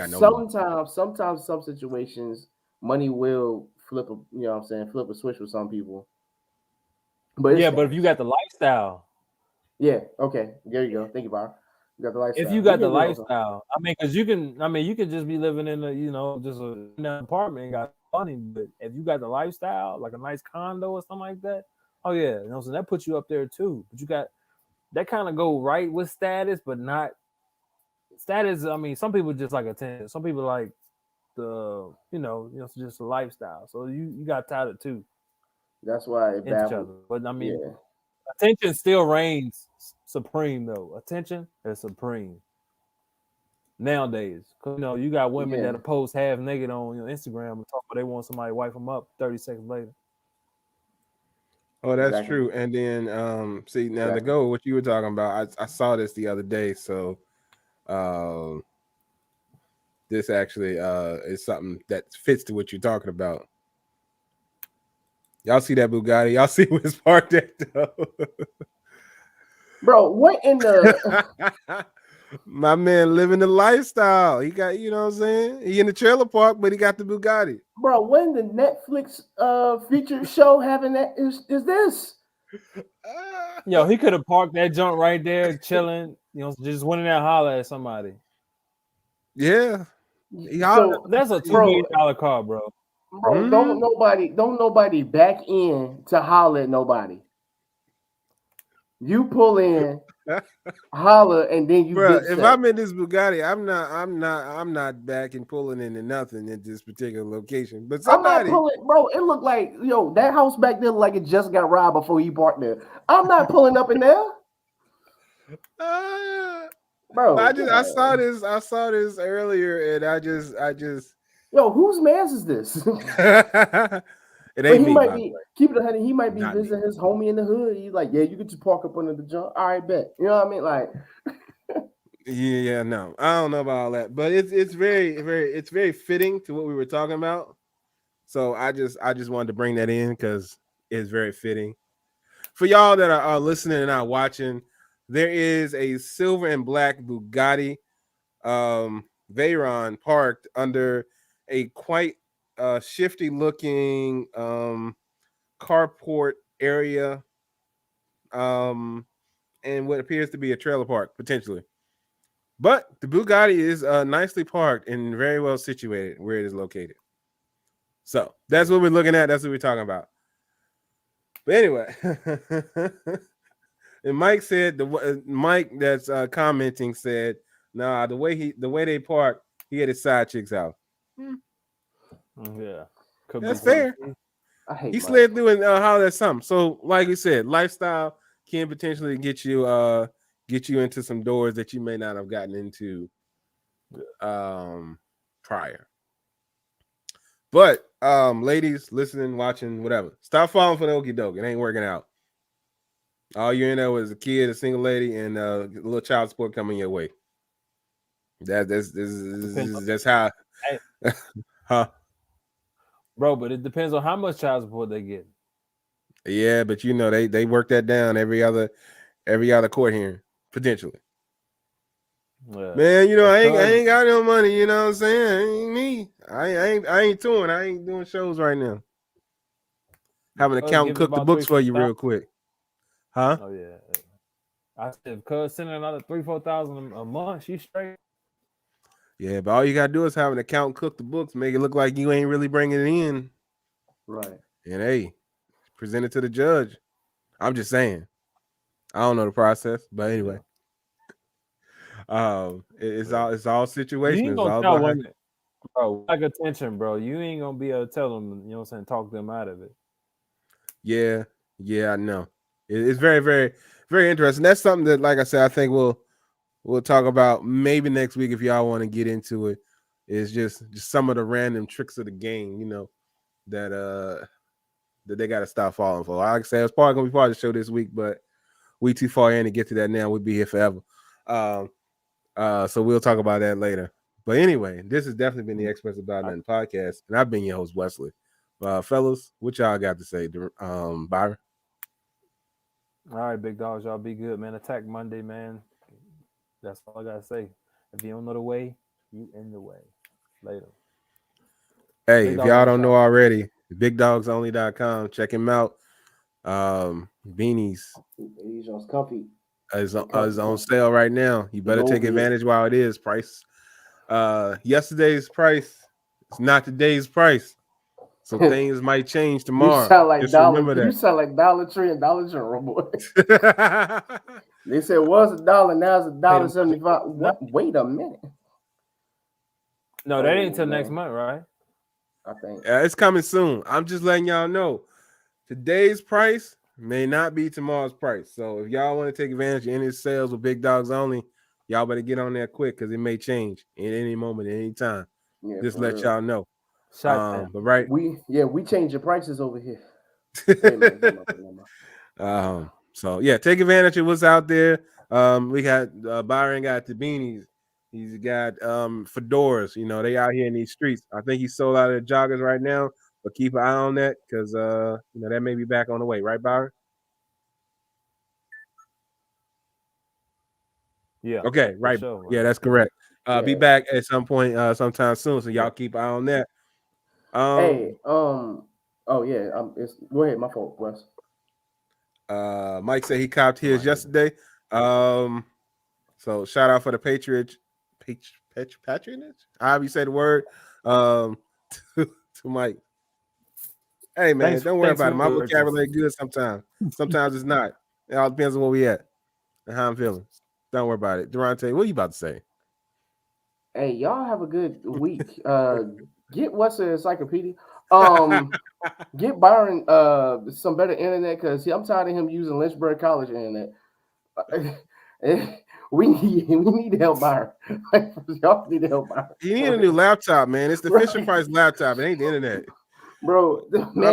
sometimes some situations, money will flip a switch for some people. But if you got the lifestyle. Yeah. Okay. There you go. Thank you, Bob. You got the lifestyle. If you got the lifestyle, I mean, because you can just be living in an apartment and got money. But if you got the lifestyle, like a nice condo or something like that, oh yeah, so that puts you up there too. But you got that kind of go right with status, but not status. I mean, some people just like attention. Some people like the just a lifestyle. So you got tied it too. That's why each other. But I mean. Yeah. Attention still reigns supreme, though. Attention is supreme nowadays. You got women that post half naked on Instagram and talk about they want somebody to wipe them up 30 seconds later. Oh, that's true. And then, see, now to go what you were talking about, I saw this the other day. So, this actually is something that fits to what you're talking about. Y'all see that Bugatti? Y'all see what's parked at though? Bro, what in the my man living the lifestyle. He got, you know what I'm saying? He in the trailer park, but he got the Bugatti. Bro, when the Netflix featured show having that is this? Yo, he could have parked that junk right there, chilling, just went in there and holler at somebody. Yeah. So that's a $2 million car, bro. Bro, don't nobody back in to holler at nobody. You pull in, holler, and then you. Bro, if I'm in this Bugatti, I'm not back and pulling into nothing in this particular location. But somebody, I'm not pulling, bro. It looked like that house back there like it just got robbed before he parked there. I'm not pulling up in there. Bro, I saw this earlier, and I just. Yo, whose man's is this? It ain't me. Keep it 100. He might be visiting his homie in the hood. He's like, yeah, you could just park up under the junk. All right, bet. You know what I mean? Like, yeah, no, I don't know about all that, but it's very fitting to what we were talking about. So I just wanted to bring that in because it's very fitting. for y'all that are listening and not watching, there is a silver and black Bugatti Veyron parked under a quite shifty looking carport area, and what appears to be a trailer park potentially. But the Bugatti is nicely parked and very well situated where it is located. So that's what we're looking at. That's what we're talking about. But anyway, and Mike said Mike that's commenting said, "Nah, the way they park, he had his side chicks out." Yeah, that's fair. He slid through and hollered at something. So, like you said, lifestyle can potentially get you into some doors that you may not have gotten into prior. But ladies listening, watching, whatever, stop falling for the okie doke. It ain't working out. All you're in there was a kid, a single lady, and a little child support coming your way. That's how. Huh? Bro, but it depends on how much child support they get. Yeah, but you know they work that down every other court hearing potentially. Yeah. Man, you know I ain't got no money. You know what I'm saying? Ain't me. I ain't touring. I ain't doing shows right now. Have an accountant cook the books for you real quick. Huh? Oh yeah. I said, cuz sending another 3,000-4,000 a month, she's straight. Yeah, but all you gotta do is have an accountant cook the books, make it look like you ain't really bringing it in. Right. And hey, present it to the judge. I'm just saying. I don't know the process, but anyway. It's all situational. It's all about women, bro. Like attention, bro. You ain't gonna be able to tell them, you know what I'm saying, talk them out of it. Yeah, I know. It's very, very, very interesting. That's something that, like I said, I think we'll talk about maybe next week if y'all want to get into it. It's just some of the random tricks of the game, you know, that they got to stop falling for. Like I said, it's probably gonna be part of the show this week, but we too far in to get to that now. We'll be here forever. So we'll talk about that later. But anyway, this has definitely been the Experts About Nothing podcast, and I've been your host, Wesley. Fellas, what y'all got to say, Byron? All right, big dogs, y'all be good, man. Attack Monday, man. That's all I gotta say. If you don't know the way, you in the way. Later. Hey, if y'all don't know already, BigDogsOnly.com. Check him out. Beanies. He's on comfy. Is on sale right now. You better take advantage while it is. Price. Yesterday's price is not today's price. So things might change tomorrow. You sound like Just Dollar. remember that. You sound like Dollar Tree and Dollar General, boy. They said it was $1, now it's $1.75. What? Wait a minute. No, that ain't till next month, right? I think. It's coming soon. I'm just letting y'all know. Today's price may not be tomorrow's price. So if y'all want to take advantage of any sales with Big Dogs Only, y'all better get on there quick because it may change at any moment, at any time. Yeah, just let y'all know. But right, we change your prices over here. So yeah, take advantage of what's out there. We got Byron got the beanies. He's got fedoras. You know, they out here in these streets. I think he sold out of the joggers right now, but keep an eye on that because you know that may be back on the way, right, Byron? Yeah. Okay, right. Sure, right. Yeah, that's correct. Be back at some point, sometime soon. So y'all keep an eye on that. Oh yeah. Go ahead. My fault, Wes. Mike said he copped his yesterday. So shout out for the patronage. However you say the word. To Mike. Hey man, don't worry about it. My vocabulary good sometimes. Sometimes it's not. It all depends on where we at and how I'm feeling. Don't worry about it. Durante, what are you about to say? Hey, y'all have a good week. Get what's the encyclopedia? Get Byron some better internet because I'm tired of him using Lynchburg College internet. We need to help Byron. Y'all need to help Byron. You need a new laptop, man. It's the Fisher Price laptop. It ain't the internet. Bro, my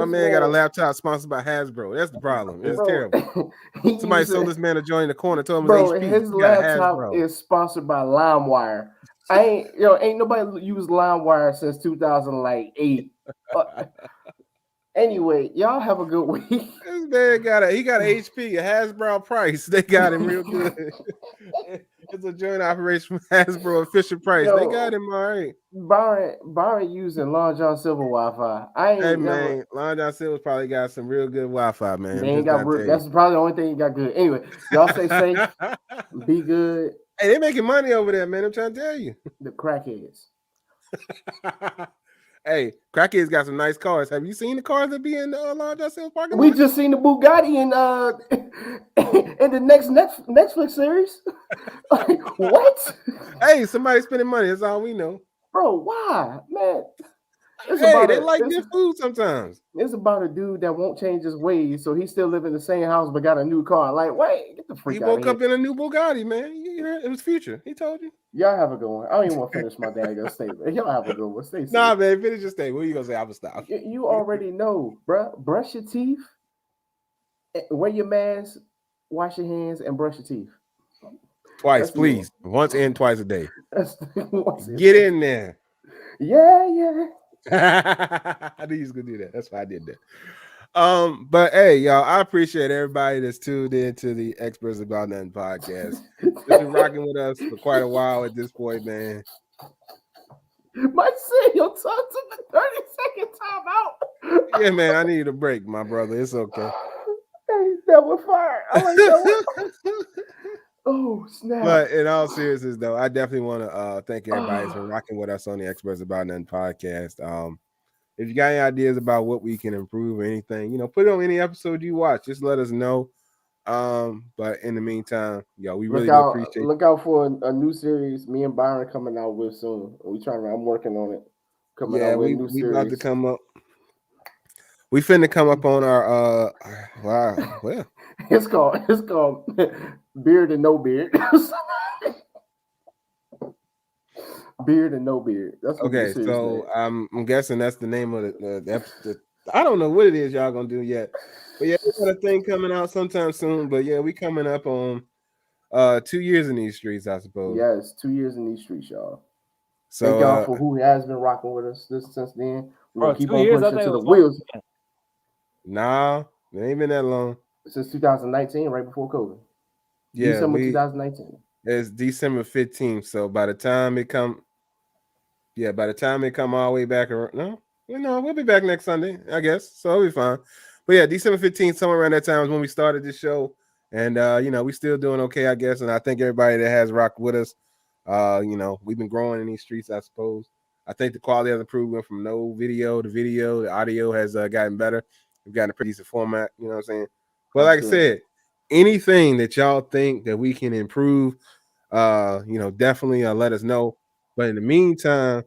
man got a laptop sponsored by Hasbro. That's the problem. It's terrible. Somebody sold this man a joint in the corner, told him it was HP. His laptop is sponsored by LimeWire. Ain't nobody used LimeWire since 2008. Anyway, y'all have a good week. This man got a HP, a Hasbro price. They got him real good. It's a joint operation from Hasbro and Fisher Price. They got him all right. Byron using Long John Silver Wi-Fi. Man, Long John Silver's probably got some real good Wi-Fi, man. They ain't got that's probably the only thing he got good. Anyway, y'all stay safe. Be good. Hey, they making money over there, man. I'm trying to tell you. The crackheads. Hey, crackheads got some nice cars. Have you seen the cars that be in the Long John Silver parking lot? We just seen the Bugatti in the next Netflix series. Like, what? Hey, somebody's spending money. That's all we know. Bro, why? Man. They like their food sometimes. It's about a dude that won't change his ways, so he still live in the same house but got a new car. Like, wait, get the freak out of here. He woke up in a new Bugatti, man. You heard? It was Future. He told you. Y'all have a good one. I don't even want to finish my daggone statement. Y'all have a good one. Stay safe. Nah, man, finish your statement. What are you gonna say? I will stop. You already know, bro. Brush your teeth, wear your mask, wash your hands, and brush your teeth. Twice, please. Once and twice a day. Get in there. Yeah. I knew you was gonna do that. That's why I did that. But hey, y'all, I appreciate everybody that's tuned in to the Experts About Nothing podcast. They've been rocking with us for quite a while at this point, man. My say your tongue took the 30-second time out. Yeah, man, I need a break, my brother. It's okay. Hey, that was fire. I like that one. Oh, snap. But in all seriousness, though, I definitely want to thank everybody for rocking with us on the Experts About Nothing podcast. If you got any ideas about what we can improve or anything, put it on any episode you watch. Just let us know. But in the meantime, we really appreciate. Look out for a new series. Me and Byron coming out with soon. I'm working on it. Coming out with a new series. We about to come up. We finna come up on our wow. Well, it's called Beard and No Beard. Beard and No Beard. That's what okay. So I'm guessing that's the name of the episode. I don't know what it is y'all gonna do yet, but yeah, we got a thing coming out sometime soon. But yeah, we coming up on 2 years in these streets, I suppose. Yes, 2 years in these streets, y'all. So thank y'all for who has been rocking with us since then. We'll keep on 2 years, pushing to the wheels. Nah, it ain't been that long. Since 2019, right before COVID. Yeah, December 2019. It's December 15th. So by the time it come all the way back around, we'll be back next Sunday, I guess. So it'll be fine. But yeah, December 15th, somewhere around that time is when we started this show. And we still doing okay, I guess. And I think everybody that has rocked with us, we've been growing in these streets, I suppose. I think the quality of the improvement from no video to video, the audio has gotten better. We've gotten a pretty decent format, you know what I'm saying? But like I said, anything that y'all think that we can improve, definitely let us know. But in the meantime,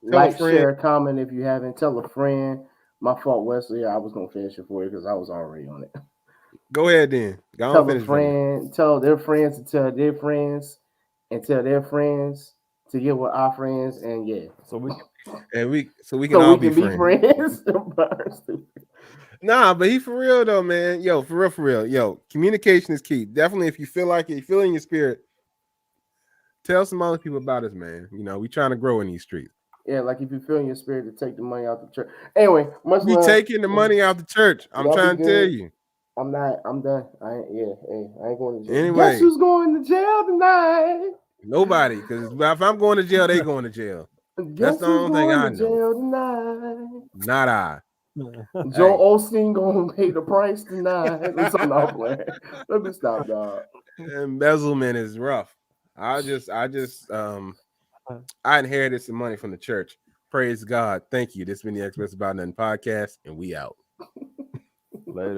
like, share, comment if you haven't. Tell a friend. My fault, Wesley. I was gonna finish it for you because I was already on it. Go ahead then. Tell a friend. Tell their friends to tell their friends, and tell their friends to get with our friends, and yeah, so we can all be friends. Nah, but he for real though, man. Yo, for real. Yo, communication is key. Definitely, if you feel like it, you feel in your spirit, tell some other people about us, man. We trying to grow in these streets. Yeah, like if you feel in your spirit to take the money out the church. Anyway, we taking the money out the church. I'm trying to tell you. I'm not. I'm done. I ain't going to jail. Anyway, guess who's going to jail tonight? Nobody, because if I'm going to jail, they going to jail. That's the only thing I know. Jail tonight? Not I. Joe Olsteen gonna pay the price tonight. Let me stop, dog. Embezzlement is rough. I inherited some money from the church. Praise God. Thank you. This has been the Experts About Nothing podcast, and we out.